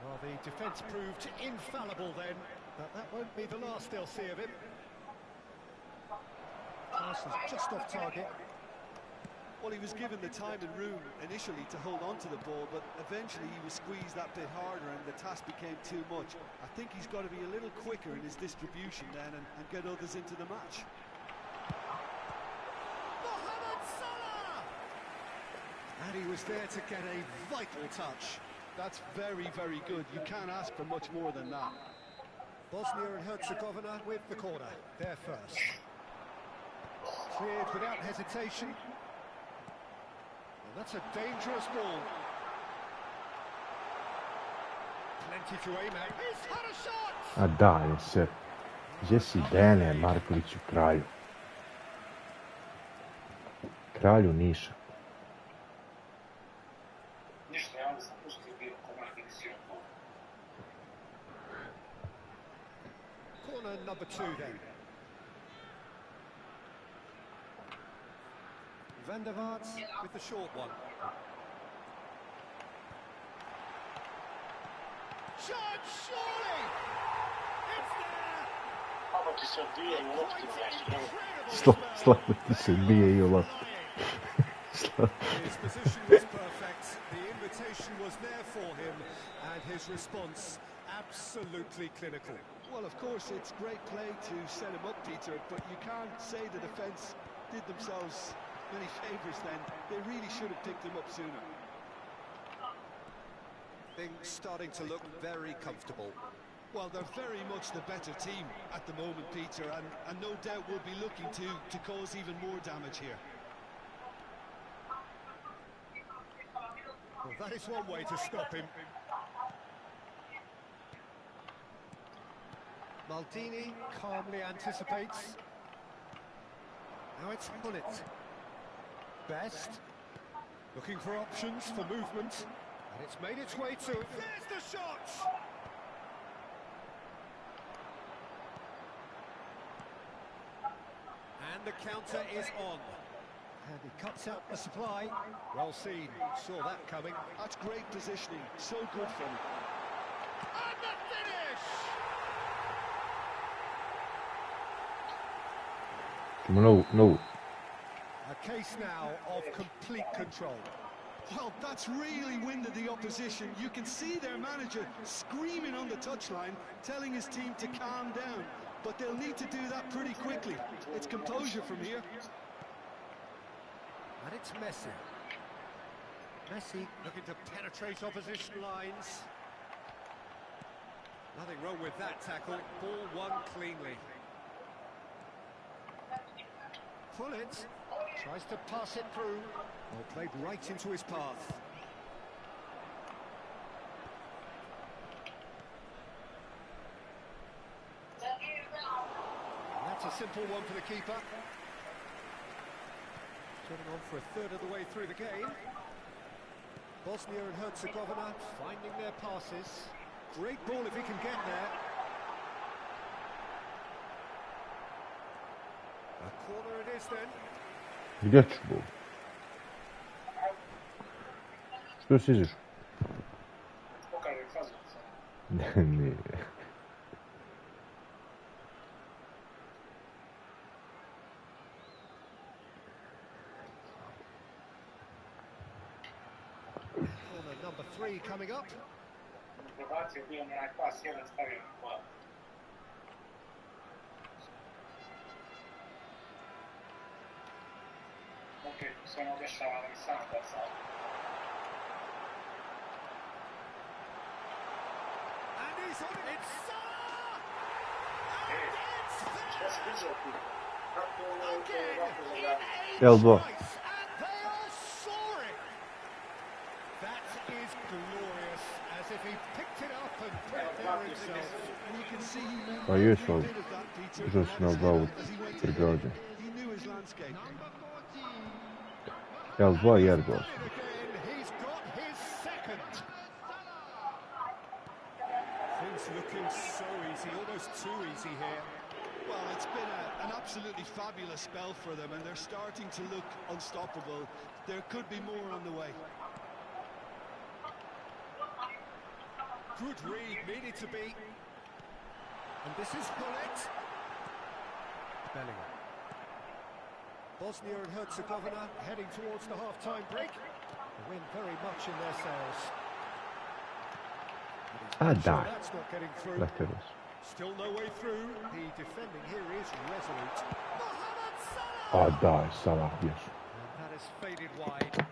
Well, the defence proved infallible then, but that won't be the last they'll see of him. Pass was just off target. Well, he was given the time and room initially to hold on to the ball, but eventually he was squeezed that bit harder and the task became too much. I think he's got to be a little quicker in his distribution then and get others into the match. Mohamed Salah! And he was there to get a vital touch. That's very, very good. You can't ask for much more than that. Bosnia and Herzegovina with the corner. They're first. Cleared without hesitation. That's a dangerous ball. Plenty to aim at. He's had a shot! A daj se. Gdje si Dene Markoviću, kralju? Kralju Niša. Ništa, ja onda sam pustio bio komad i visio bol. Corner number 2 then. Van der Vaart with the short one. Shot, surely! It's there! Slabo ti se odbijaju lopti, znaš. Slabo ti se odbijaju lopti. His position was perfect, the invitation was there for him, and his response absolutely clinical. Well, of course, it's great play to set him up, Peter, but you can't say the defence did themselves many favours then. They really should have picked him up sooner. Things starting to look very comfortable. Well, they're very much the better team at the moment, Peter, and no doubt will be looking to cause even more damage here. Well, that is one way to stop him. Maldini calmly anticipates. Now it's Hullet. Best. Looking for options for movement. And it's made its way to... There's the shot! And the counter is on. And he cuts out the supply. Well seen, saw that coming. That's great positioning, so good from him. And the finish! No. A case now of complete control. Well, that's really winded the opposition. You can see their manager screaming on the touchline, telling his team to calm down. But they'll need to do that pretty quickly. It's composure from here. And it's Messi. Messi looking to penetrate opposition lines. Nothing wrong with that tackle. Ball won cleanly. pull it. Tries to pass it through. Well, played right into his path. And that's a simple one for the keeper. Getting on for a third of the way through the game. Bosnia and Herzegovina finding their passes. Great ball if he can get there. A corner it is then. Где ты был? Что сидишь? Покажи фазу. Не. Corner number 3 coming up. Пробацию был на пас, я ставил гол. Ok, sono lasciato in Santa And he's on it. It's Salah! Сейчас видел Elbow. And they are soaring. That is glorious, as if he picked it up and put it there himself. And you can see he meant А есть every он bit of that, Peter, уже снял два вот as he went при to the городе. He knew his landscape. L2 yer He's gol. done it again. He's got his second. Things looking so easy, almost too easy here. Well, it's been an absolutely fabulous spell for them, and they're starting to look unstoppable. There could be more on the way. Good read, needed to be. And this is Bullet. Bellingham. Bosnia and Herzegovina heading towards the half-time break. The wind very much in their sails. Ah, Sure, da. that's not getting through. Bırakırız. Still no way through. The defending here is resolute. Mohamed Salah! Ah, da. Salah bir. And that has faded wide.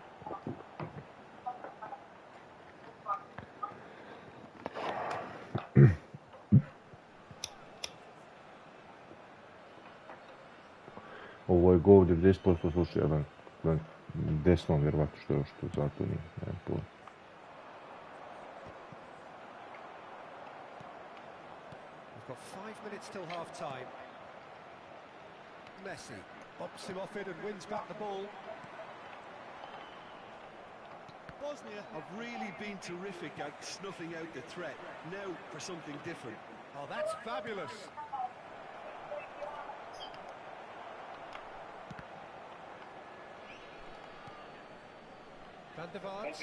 Ovo je gol 90% slučaja, na desnom vjerovatno što zato nije. Nemam pojma. We've got 5 minutes till half-time. Messi bumps him off it and wins back the ball. Bosnia have really been terrific at snuffing out the threat. Now for something different. Oh, that's fabulous. Van der Vaart.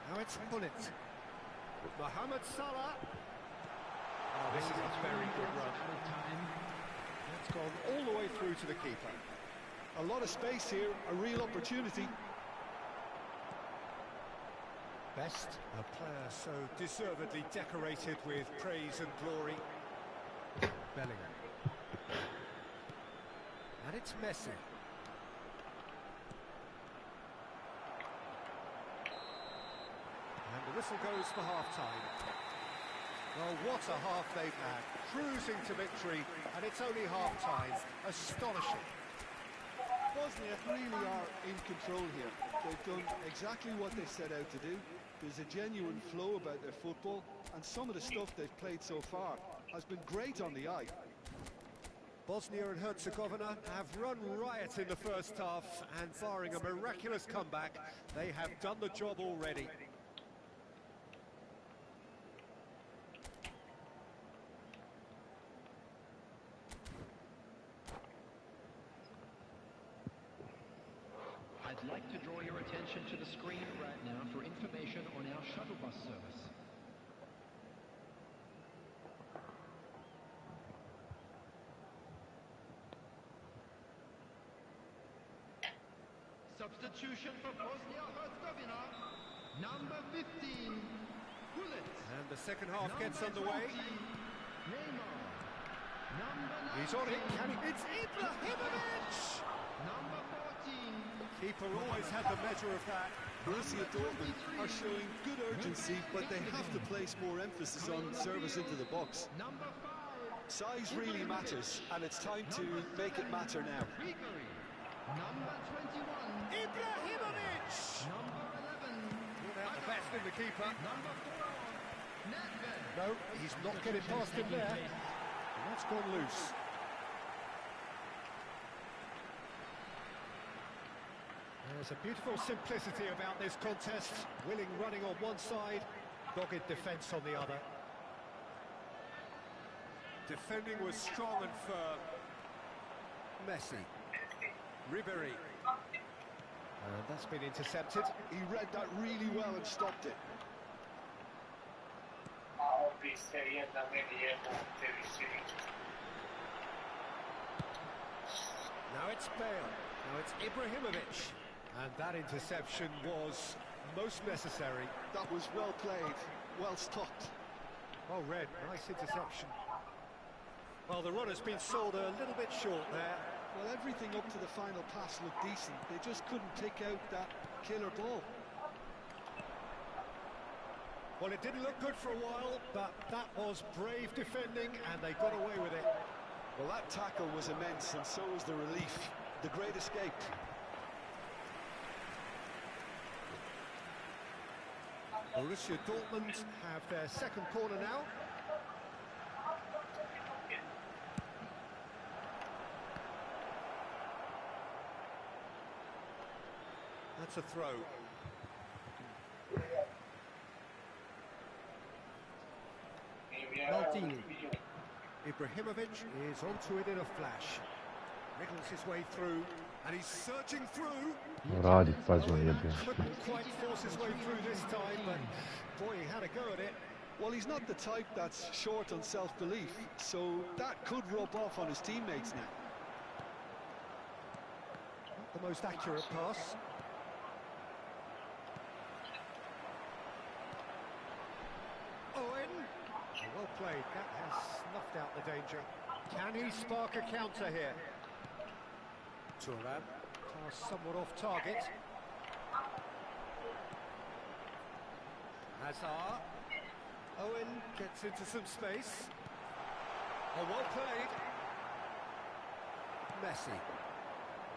Now it's Bullet. Mohamed Salah. Oh, this is a very good run. That's gone all the way through to the keeper. A lot of space here, a real opportunity. Best, a player so deservedly decorated with praise and glory. Bellingham. And it's Messi. And the whistle goes for half-time. Well, what a half they've had. Cruising to victory, and it's only half-time. Astonishing. Bosnia really are in control here. They've done exactly what they set out to do. There's a genuine flow about their football, and some of the stuff they've played so far has been great on the eye. Bosnia and Herzegovina have run riot in the first half, and barring a miraculous comeback, they have done the job already. I'd like to draw your attention to the screen right now for information on our shuttle bus service. Substitution for Bosnia-Herzegovina, number 15, Bullet. And the second half gets underway. Neymar. Number 19, He's on it. It's Ibrahimovic! number 14, Keeper always had the measure of that. Borussia Dortmund are showing good urgency, but they have to place more emphasis on service into the box. number 5, Size really matters, and it's time to make it matter now. Number 21. Ibrahimovic! Number 11. Brought out the best in the keeper. Number 4. Nedved. No, he's not getting past him there. And that's gone loose. There's a beautiful simplicity about this contest. Willing running on one side, dogged defence on the other. Defending was strong and firm. Messi. Ribéry. And that's been intercepted. He read that really well and stopped it. Now it's Bale. Now it's Ibrahimovic. And that interception was most necessary. That was well played, well stopped. Well read, nice interception. Well, the run has been sold a little bit short there. Well, everything up to the final pass looked decent. They just couldn't pick out that killer ball. Well, it didn't look good for a while, but that was brave defending, and they got away with it. Well, that tackle was immense, and so was the relief. The great escape. Borussia Dortmund have their second corner now. That's a throw. Maldini. Ibrahimovic is onto it in a flash. Wriggles his way through, and he's searching through. Radi, pazi, on jebe. Couldn't quite force his way through this time, but boy, he had a go at it. Well, he's not the type that's short on self-belief, so that could rub off on his teammates now. Not the most accurate pass. Owen. Well played, that has snuffed out the danger. Can he spark a counter here? Thuram, pass somewhat off target. Hazard. Owen gets into some space. Oh, well played. Messi.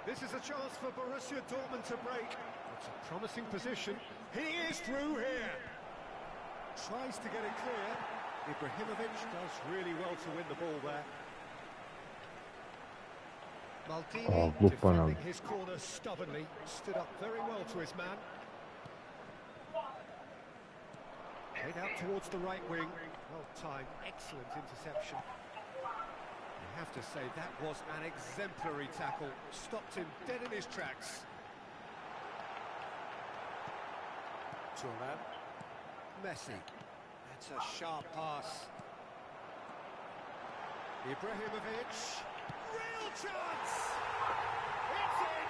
This is a chance for Borussia Dortmund to break. It's a promising position. He is through here. Tries to get it clear. Ibrahimovic does really well to win the ball there. Maldini defending his corner stubbornly, stood up very well to his man. Played out towards the right wing. Well timed, excellent interception. You have to say that was an exemplary tackle. Stopped him dead in his tracks. Thuram. Messi. That's a sharp pass. Ibrahimovic. Real chance! It's in!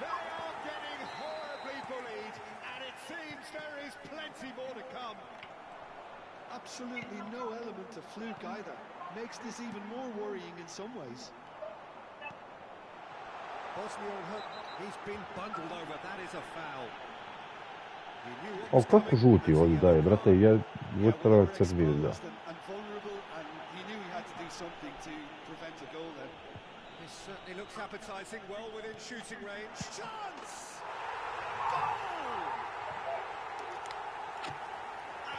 They are getting horribly bullied, and it seems there is plenty more to come. Absolutely no element of fluke either. Makes this even more worrying in some ways. Bosnia, he's been bundled over. That is a foul. A kako žuti ovdje daje, brate, ja вот treba sad vidjeti da. This certainly looks appetizing, well within shooting range. Chance! Goal!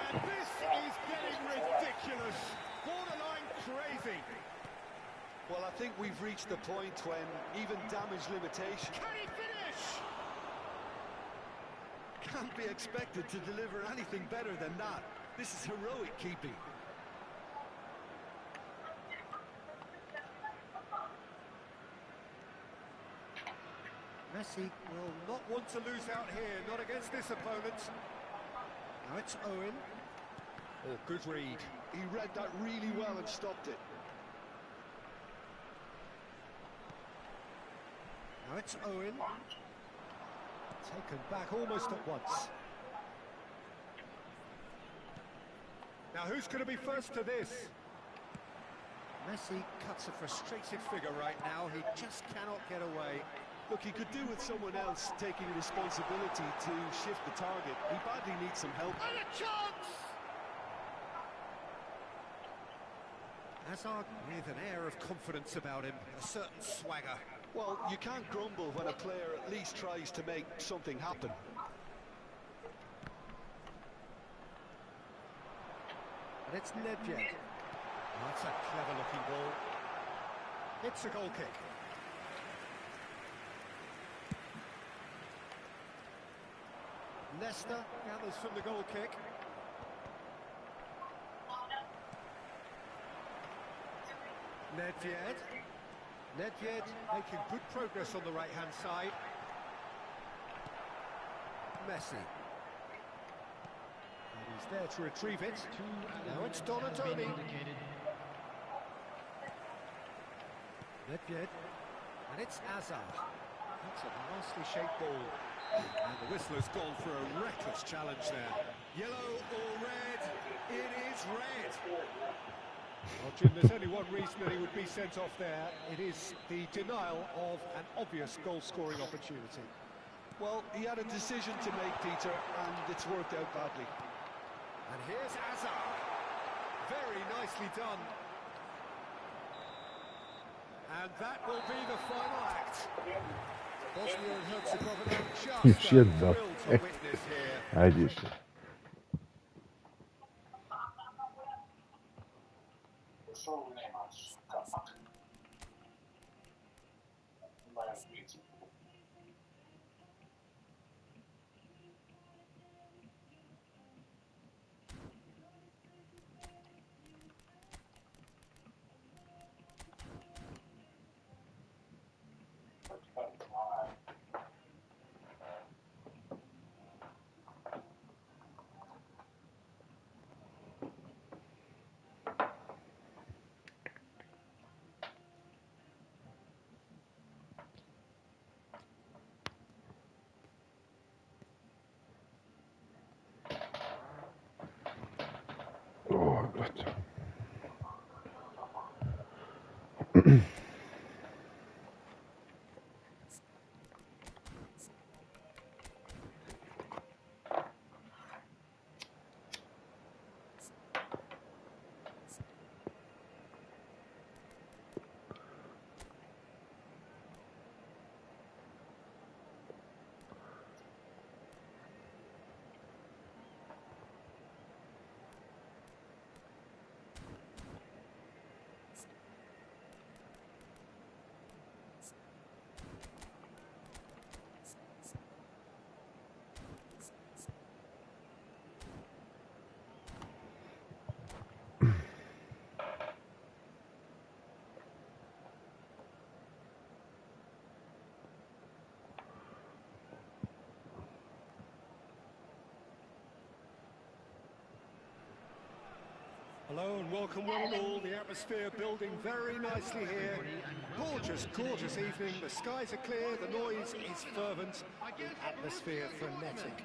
And this is getting ridiculous. Borderline crazy. Well, I think we've reached the point when even damage limitation Can he finish? can't be expected to deliver anything better than that. This is heroic keeping. Messi will not want to lose out here, not against this opponent. Now it's Owen. Oh, good read. He read that really well and stopped it. Now it's Owen. Taken back almost at once. Now who's going to be first to this? Messi cuts a frustrated figure right now. He just cannot get away. Look, he could do with someone else taking responsibility to shift the target. He badly needs some help. And a chance! Hazard with an air of confidence about him, a certain swagger. Well, you can't grumble when a player at least tries to make something happen. And it's Nedved. That's a clever-looking ball. It's a goal kick. Leicester gathers from the goal kick. Nedved making good progress on the right-hand side. Messi. And he's there to retrieve it. Now it's Donatoni. Nedved. And it's Hazard. That's a nicely shaped ball. And the whistler's gone for a reckless challenge there. Yellow or red? It is red. Well, Jim, there's only one reason that he would be sent off there. It is the denial of an obvious goal-scoring opportunity. Well, he had a decision to make, Peter, and it's worked out badly. And here's Hazard. Very nicely done. And that will be the final act. Bosnia and Herzegovina just Shit, thrilled to witness here. Ajde jeszcze. Show nemaš kapak. Imajo biti. Oh, gott. Hello and welcome one and all. The atmosphere building very nicely here. Gorgeous, gorgeous evening. The skies are clear, the noise is fervent, the atmosphere frenetic.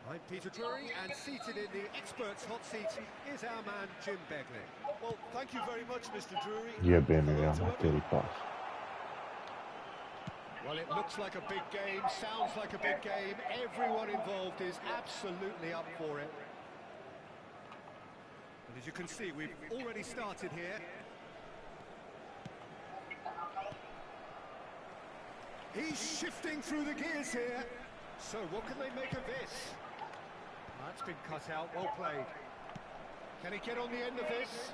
I'm Peter Drury, and seated in the experts' hot seat is our man Jim Begley. Well, thank you very much, Mr. Drury. Jebem ja materi pas. Well, it looks like a big game, sounds like a big game. Everyone involved is absolutely up for it. And as you can see, we've already started here. He's shifting through the gears here. So what can they make of this? That's been cut out, well played. Can he get on the end of this?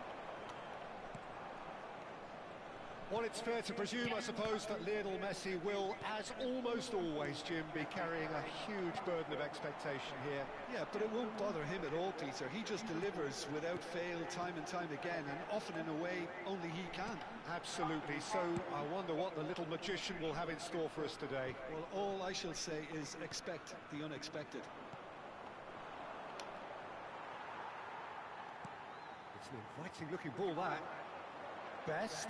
Well, it's fair to presume, I suppose, that Lionel Messi will, as almost always, Jim, be carrying a huge burden of expectation here. Yeah, but it won't bother him at all, Peter. He just delivers without fail time and time again, and often in a way only he can. Absolutely. So I wonder what the little magician will have in store for us today. Well, all I shall say is expect the unexpected. It's an inviting-looking ball, that. Best.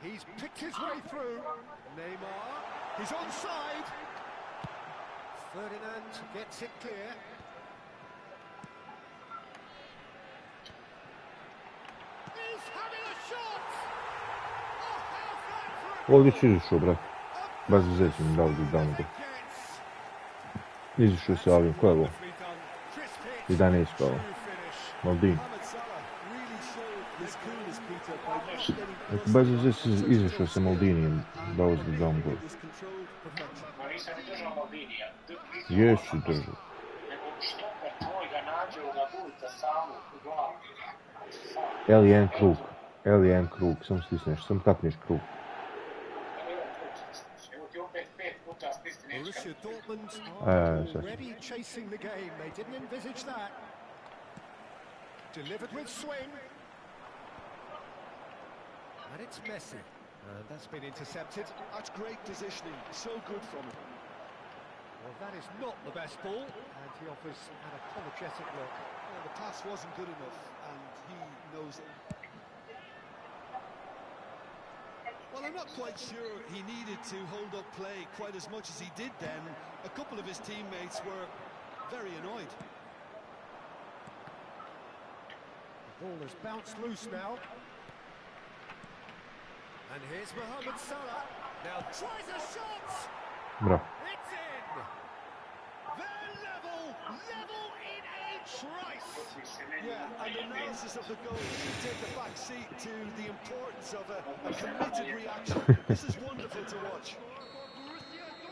He's picked his way through. Neymar. He's onside. Ferdinand gets it clear. He's having a shot. Oh, how's that for a Ovdje će izišao, brat. Baš zećem da ovdje dam ga. Izišao se ovim, ko je ovo? 11 kao. Maldini. Mohamed Salah really showed his coolness, Peter, by not getting Ako flustered baš on da the se first izašao touch sa there, Maldinijem and da uzme dva it gol. was controlled perfection. Ma nisam ni držao Maldinija. Jesu držao. Nego štoper tvoj ga nađe u Bulica samu u glavu. L1 krug. L1 krug. Sam stisneš, sam tapneš krug. Evo ti opet 5 puta stisni nećka. Borussia Dortmund are sad. already chasing the game. They didn't envisage that. Delivered with swing. And it's Messi. And that's been intercepted. That's great positioning, so good from him. Well, that is not the best ball. And he offers an apologetic look. Well, the pass wasn't good enough, and he knows it. Well, I'm not quite sure he needed to hold up play quite as much as he did then. A couple of his teammates were very annoyed. The ball has bounced loose now. And here's Mohamed Salah. Now tries a shot. Bravo. It's in. They're level in a trice. Yeah, and analysis of the goal should take a back seat to the importance of a committed reaction. This is wonderful to watch.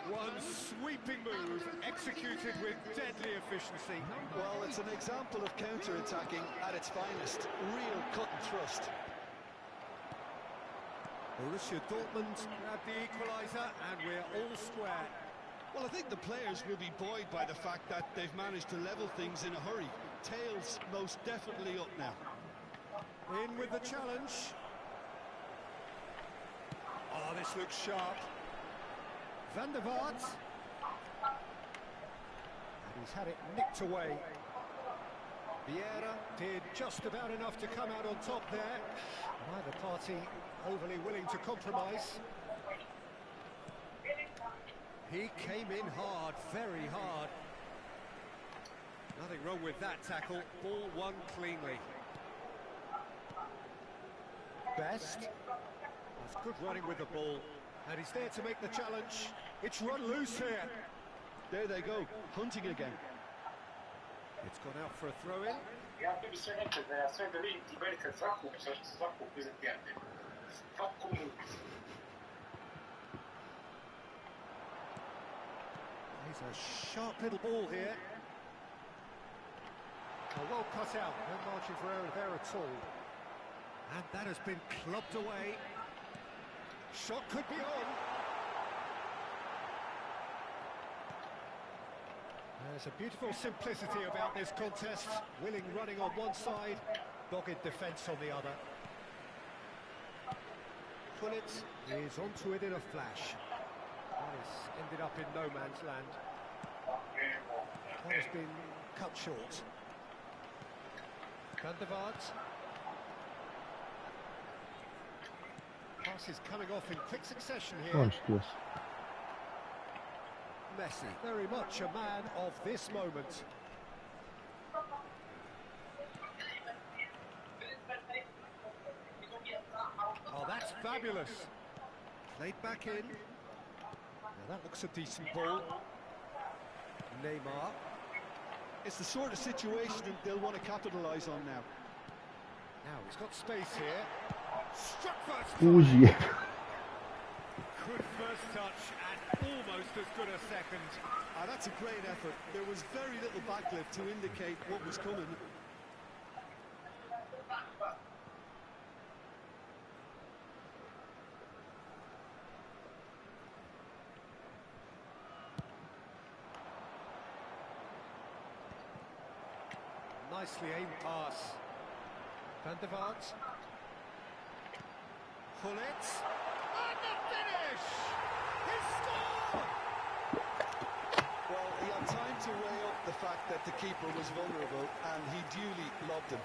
One sweeping move executed with deadly efficiency. Well, it's an example of counter-attacking at its finest. Real cut and thrust. Borussia Dortmund grab the equaliser and we're all square. Well, I think the players will be buoyed by the fact that they've managed to level things in a hurry. Tails most definitely up now. In with the challenge. Oh, this looks sharp. Van der Vaart. And he's had it nicked away. Vieira did just about enough to come out on top there. Neither party overly willing to compromise. He came in hard, very hard. Nothing wrong with that tackle. Ball won cleanly. Best. That's good running with the ball. And he's there to make the challenge. It's run loose here. There they go, hunting again. It's gone out for a throw-in. Ja bi sve rekao da ja sve da vidim ti Belika svaku pizatijate. Svaku minutu. He's a sharp little ball here. Well cut out, no margin for error there at all. And that has been clubbed away. Shot could be on. There's a beautiful simplicity about this contest. Willing running on one side, dogged defence on the other. Pullet is onto it in a flash. That has ended up in no man's land. That has been cut short. Van der Vaart. Pass is coming off in quick succession here. Monstruous. Messi, very much a man of this moment. Oh, that's fabulous. Played back in. Now that looks a decent ball. Neymar. It's the sort of situation they'll want to capitalise on now. Now he's got space here. Struck first. Uži. Good first touch and almost as good a second. That's a great effort. There was very little backlift to indicate what was coming. Nicely aimed pass. Van der Vaart. Pullet. And the finish! His score! Well, he had time to weigh up the fact that the keeper was vulnerable, and he duly lobbed him.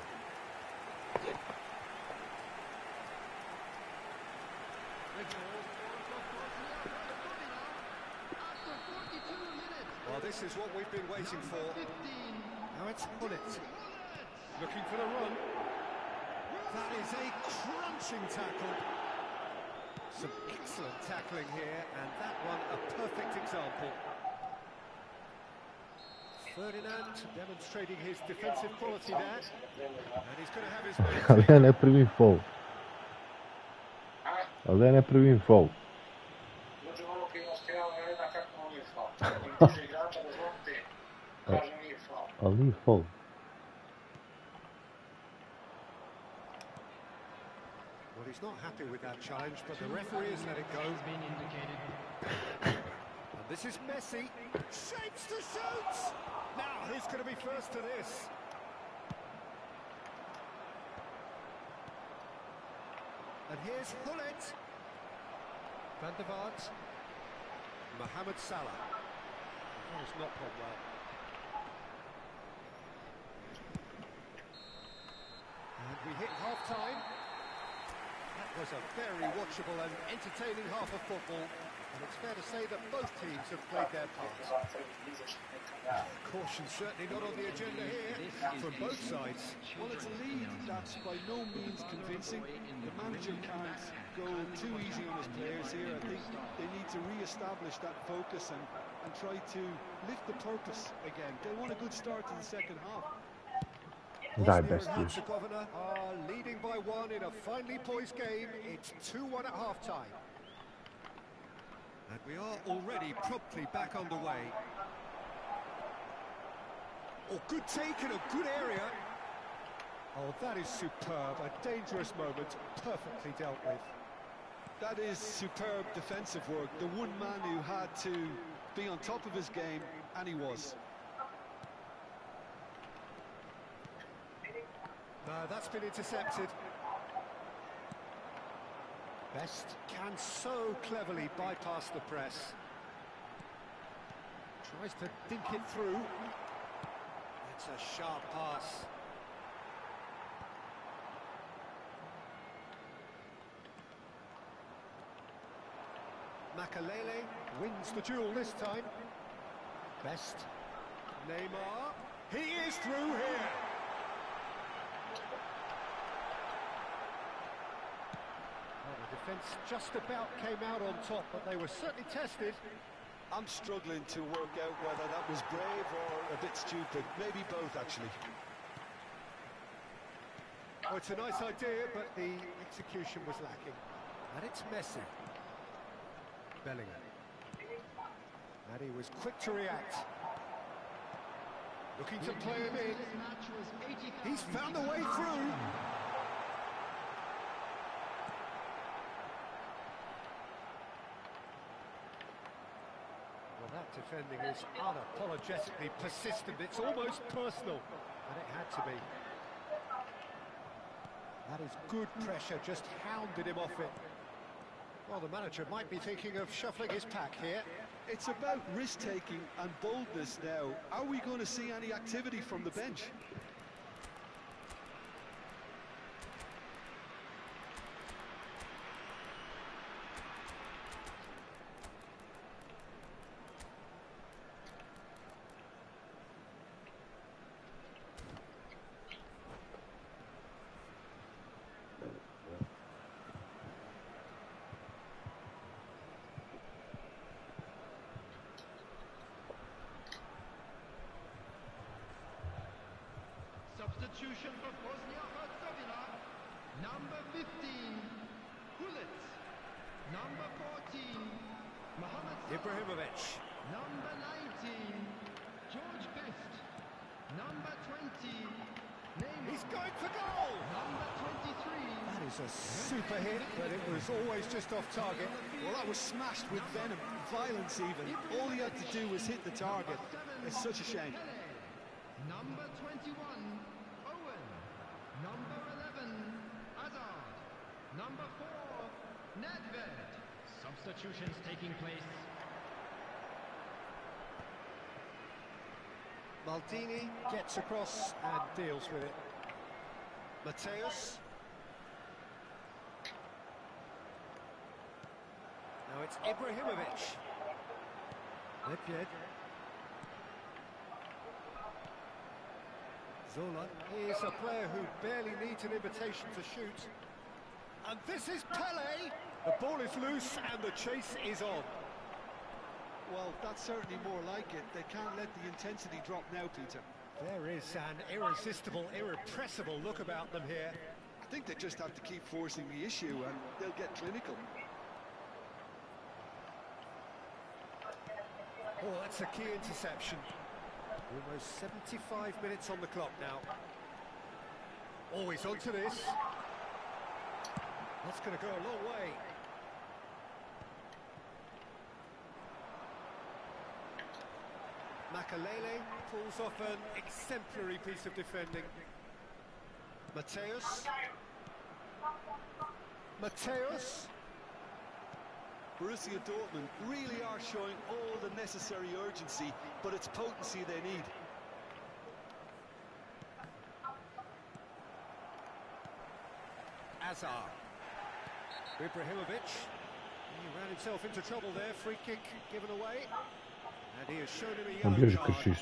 Well, this is what we've been waiting for. Now it's Pullet. Looking for the run. That is a crunching tackle. Some excellent tackling here, and that one a perfect example. Ferdinand demonstrating his defensive quality there. And he's going to have his Ali je ne primim faul. Ali je ne primim faul. Dođe ono koji ima stajalo, ja ne znam kako mu nije faul. Čak im diže igrača da zvonite, kaže nije faul. Ali nije faul. Well, he's not happy with that challenge, but the referee has let it go. Being indicated. And this is Messi. Shapes to shoot! Now, who's going to be first to this? And here's Hullet. Van der Vaart. Mohamed Salah. That has not gone well. And we hit half-time. That was a very watchable and entertaining half of football. And it's fair to say that both teams have played their part. Caution certainly not on the agenda here from both sides. Well, it's a lead that's by no means convincing. The manager can't go too easy on his players here. I think they need to re-establish that focus and try to lift the purpose again. They want a good start to the second half. Daj, Bosnia bez and ti. Herzegovina are leading by one in a finely poised game. It's 2-1 at half-time. And we are already promptly back underway. Oh, good take in a good area. Oh, that is superb. A dangerous moment, perfectly dealt with. That is superb defensive work. The one man who had to be on top of his game, and he was. That's been intercepted. Best can so cleverly bypass the press. Tries to dink it through. It's a sharp pass. Makalele wins the duel this time. Best. Neymar. He is through here. Well, the defence just about came out on top, but they were certainly tested. I'm struggling to work out whether that was brave or a bit stupid. Maybe both, actually. Oh, it's a nice idea, but the execution was lacking. And it's Messi. Bellingham. And he was quick to react. Looking to play him in. He's found a way through. Well, that defending is unapologetically persistent. It's almost personal. And it had to be. That is good pressure, just hounded him off it. Well, the manager might be thinking of shuffling his pack here. It's about risk-taking and boldness now. Are we going to see any activity from the bench? Substitution for Bosnia-Herzegovina. Number 15, Hullet. Number 14, Mohamed Salah. Ibrahimovic. Number 19, George Best. Number 20, Neymar. He's going for goal! Number 23. That is a super hit, but it was always just off target. Well, that was smashed with venom, violence even. All he had to do was hit the target. It's such a shame. Number 21, Owen. Number 11, Hazard. Number 4, Nedved. Substitutions taking place. Maldini gets across and deals with it. Mateus. Now it's Ibrahimovic. Nedved. Zola is a player who barely needs an invitation to shoot. And this is Pele. The ball is loose and the chase is on. Well, that's certainly more like it. They can't let the intensity drop now, Peter. There is an irresistible, irrepressible look about them here. I think they just have to keep forcing the issue and they'll get clinical. Oh, that's a key interception. Almost 75 minutes on the clock now. Oh, he's onto this. That's going to go a long way. Makalele pulls off an exemplary piece of defending. Mateus. Borussia Dortmund really are showing all the necessary urgency, but it's potency they need. Hazard. Ibrahimovic. He ran himself into trouble there. Free kick given away. And he has shown him a yellow Bierze card. krzyż.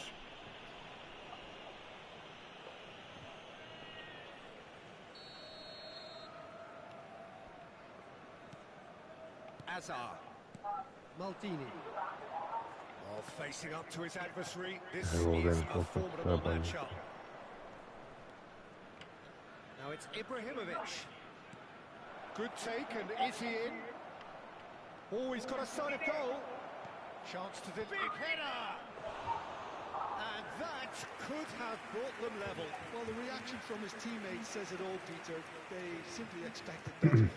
Hazard. Maldini. Oh, facing up to his adversary. This Evo, is then, a open, formidable grab on. matchup. Now it's Ibrahimovic. Good take, and is he in? Oh, he's got a side of goal. Chance to the big header. And that could have brought them level. Well, the reaction from his teammates says it all, Peter. They simply expected better.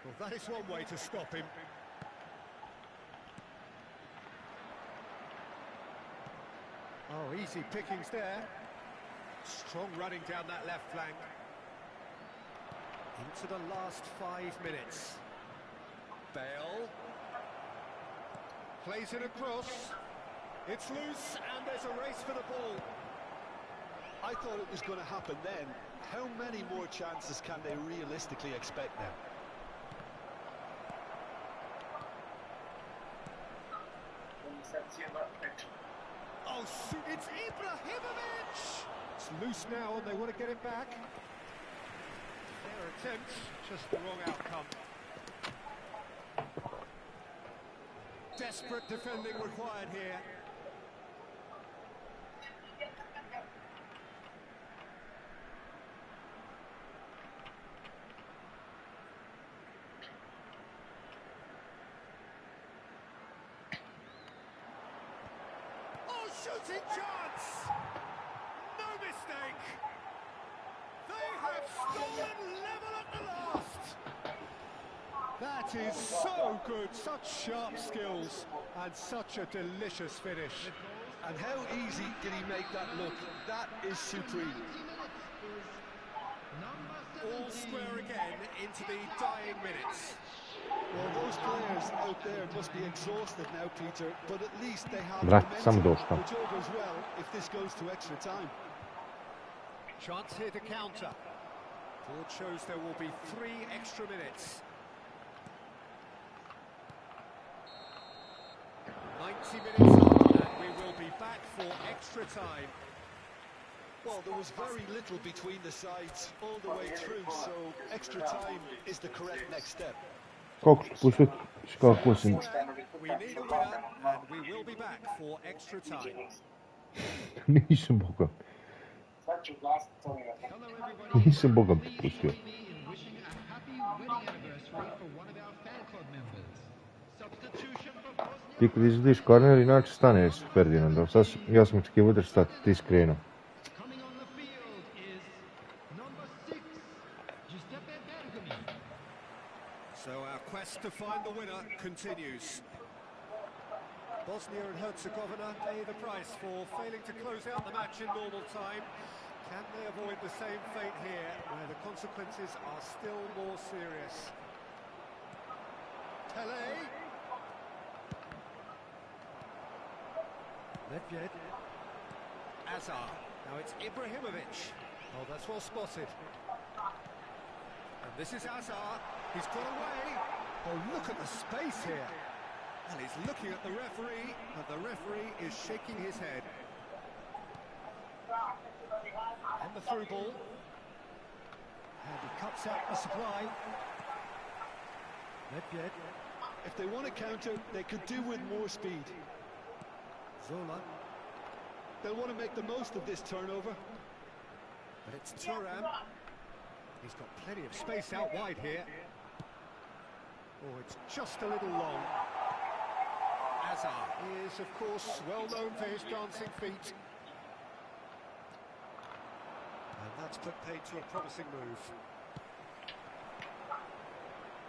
Well, that is one way to stop him. Oh, easy pickings there. Strong running down that left flank. Into the last 5 minutes. Bale. Plays it across. It's loose, and there's a race for the ball. I thought it was going to happen then. How many more chances can they realistically expect now? Oh, it's Ibrahimovic! It's loose now, and they want to get it back. Their attempt, just the wrong outcome. Desperate defending required here. Oh, shooting chance! No mistake! They have stolen level at the last! That is so good, such sharp skills, and such a delicious finish. And how easy did he make that look? That is supreme. All square again into the dying minutes. Well, those players out there must be exhausted now, Peter, but at least they have Brat, momentum, sam došao. which all goes well if this goes to extra time. Chance here to counter. Board shows there will be 3 extra minutes. 90 minutes on, and we will be back for extra time. Well, there was very little between the sides all the way through, so extra time is the correct next step. 20 6 We need a winner, and we will be back for extra time. Nisam Bogom. Hello everybody. Nisam Bogom Please pustio. join me in wishing a happy wedding anniversary for one of our fan club members. Substitution for Bosnia. Ti kad izvidiš korner, inače staneš Ferdinandov. Sad ja sam očekivao da će stati, ti skrenuo. Coming on the field is number 6, Giuseppe Bergami. So our quest to find the winner continues. Bosnia and Herzegovina pay the price for failing to close out the match in normal time. Can they avoid the same fate here, where the consequences are still more serious? Tele. Nedved. Hazard. Now it's Ibrahimovic. Oh, that's well spotted. And this is Hazard. He's got away. Oh, look at the space here. And he's looking at the referee, but the referee is shaking his head. And the through ball. And he cuts out the supply. Nedved. If they want to counter, they could do with more speed. Zola. They'll want to make the most of this turnover. But it's Thuram. He's got plenty of space out wide here. Oh, it's just a little long. Hazard is, of course, well known for his dancing feet. And that's put paid to a promising move.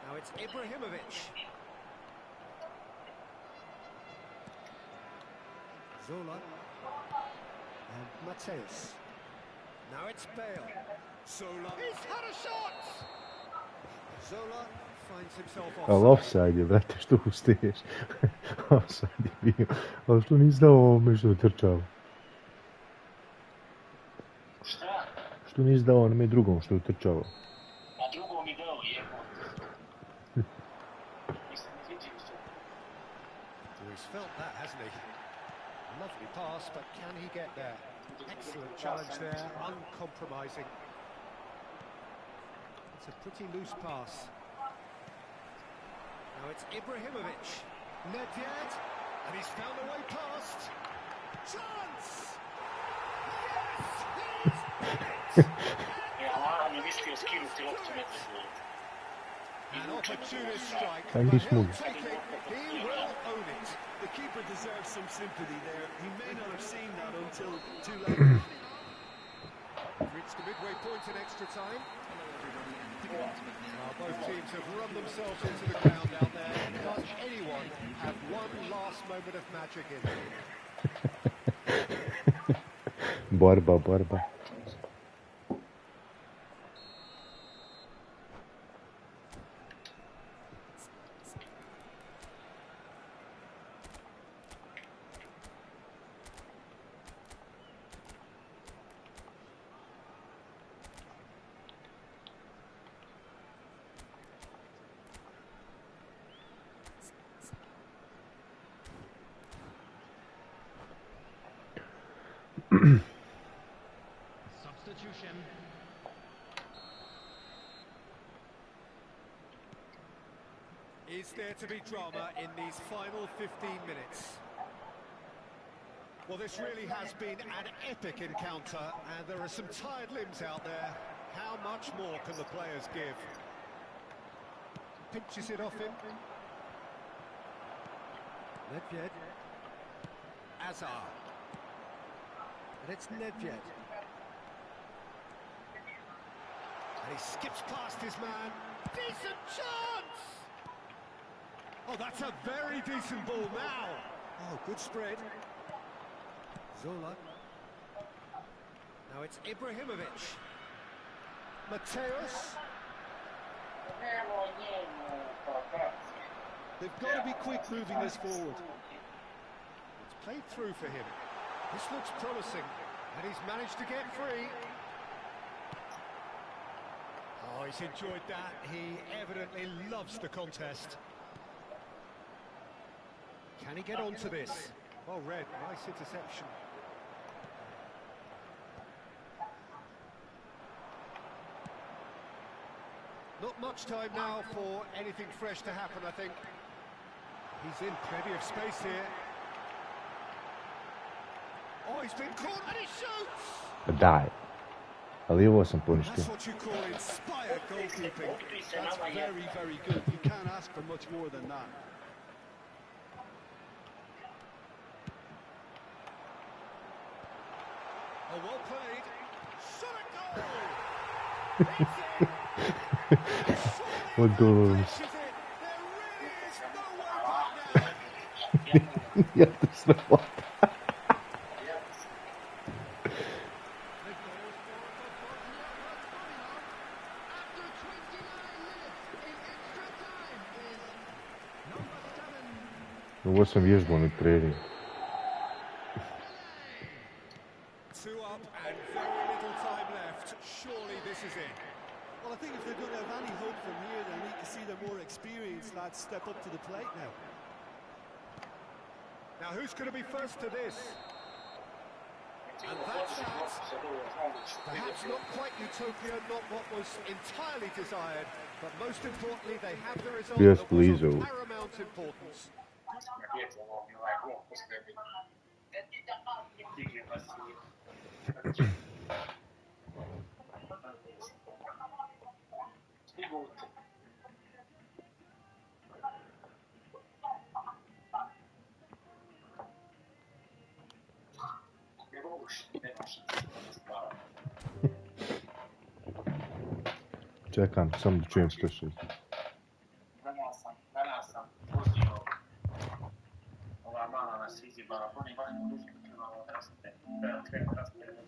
Now it's Ibrahimovic. Zola. And Mateus. Now it's Bale. Zola. He's had a shot! Zola finds himself Ali offside. offside je, brate, što ustiješ? Offside je bio. Ali što nisi dao ovome što je trčao? Šta? Što nisi dao onome drugom što je trčao? A drugo mi dao jebot. Nisam vidio što. Oh, he's felt that, hasn't he? Lovely pass, but can he get there? Excellent challenge there, uncompromising. It's a pretty loose pass. Now it's Ibrahimovic. Nedved, and he's found a way past. Chance! Yes! Ja ne mislio skinuti loptu metar. An opportunist strike, Thank but you, he'll Smooth. take it. He will own it. The keeper deserves some sympathy there. He may not have seen that until too late. Reached the midway point in extra time. Both teams have run themselves into the ground out there. Does anyone have one last moment of magic in them? Borba, borba. Substitution. Is there to be drama in these final 15 minutes? Well, this really has been an epic encounter, and there are some tired limbs out there. How much more can the players give? Pinches it off him. Nedved. Hazard. And it's Nedved. And he skips past his man. Decent chance! Oh, that's a very decent ball now. Oh, good spread. Zola. Now it's Ibrahimovic. Mateus. They've got to be quick moving this forward. It's played through for him. This looks promising, and he's managed to get free. Oh, he's enjoyed that. He evidently loves the contest. Can he get onto this? Well read, nice interception. Not much time now for anything fresh to happen, I think. He's in plenty of space here. Oh, he's been caught and he shoots! Daj. Ali ovo sam poništio. That's what you call inspired goalkeeping. That's very, very good. You can't ask for much more than that. Oh, well played. Shot a goal! What goes? Ja, to je sramota. Ovo sam vježbao na treningu. Two up and very little time left. Surely this is it. Well, I think if they're going to have any hope from here, they'll need to see their more experienced lads step up to the plate now. Now who's going to be first to this? And that's that. Perhaps not quite utopia, not what was entirely desired, but most importantly, they have the result Yes, that was please, of oh. paramount importance. Čekam, samo da čujem što se... Danas sam pustio ova mala nas izjebala, oni baš ne uzim trebalo raste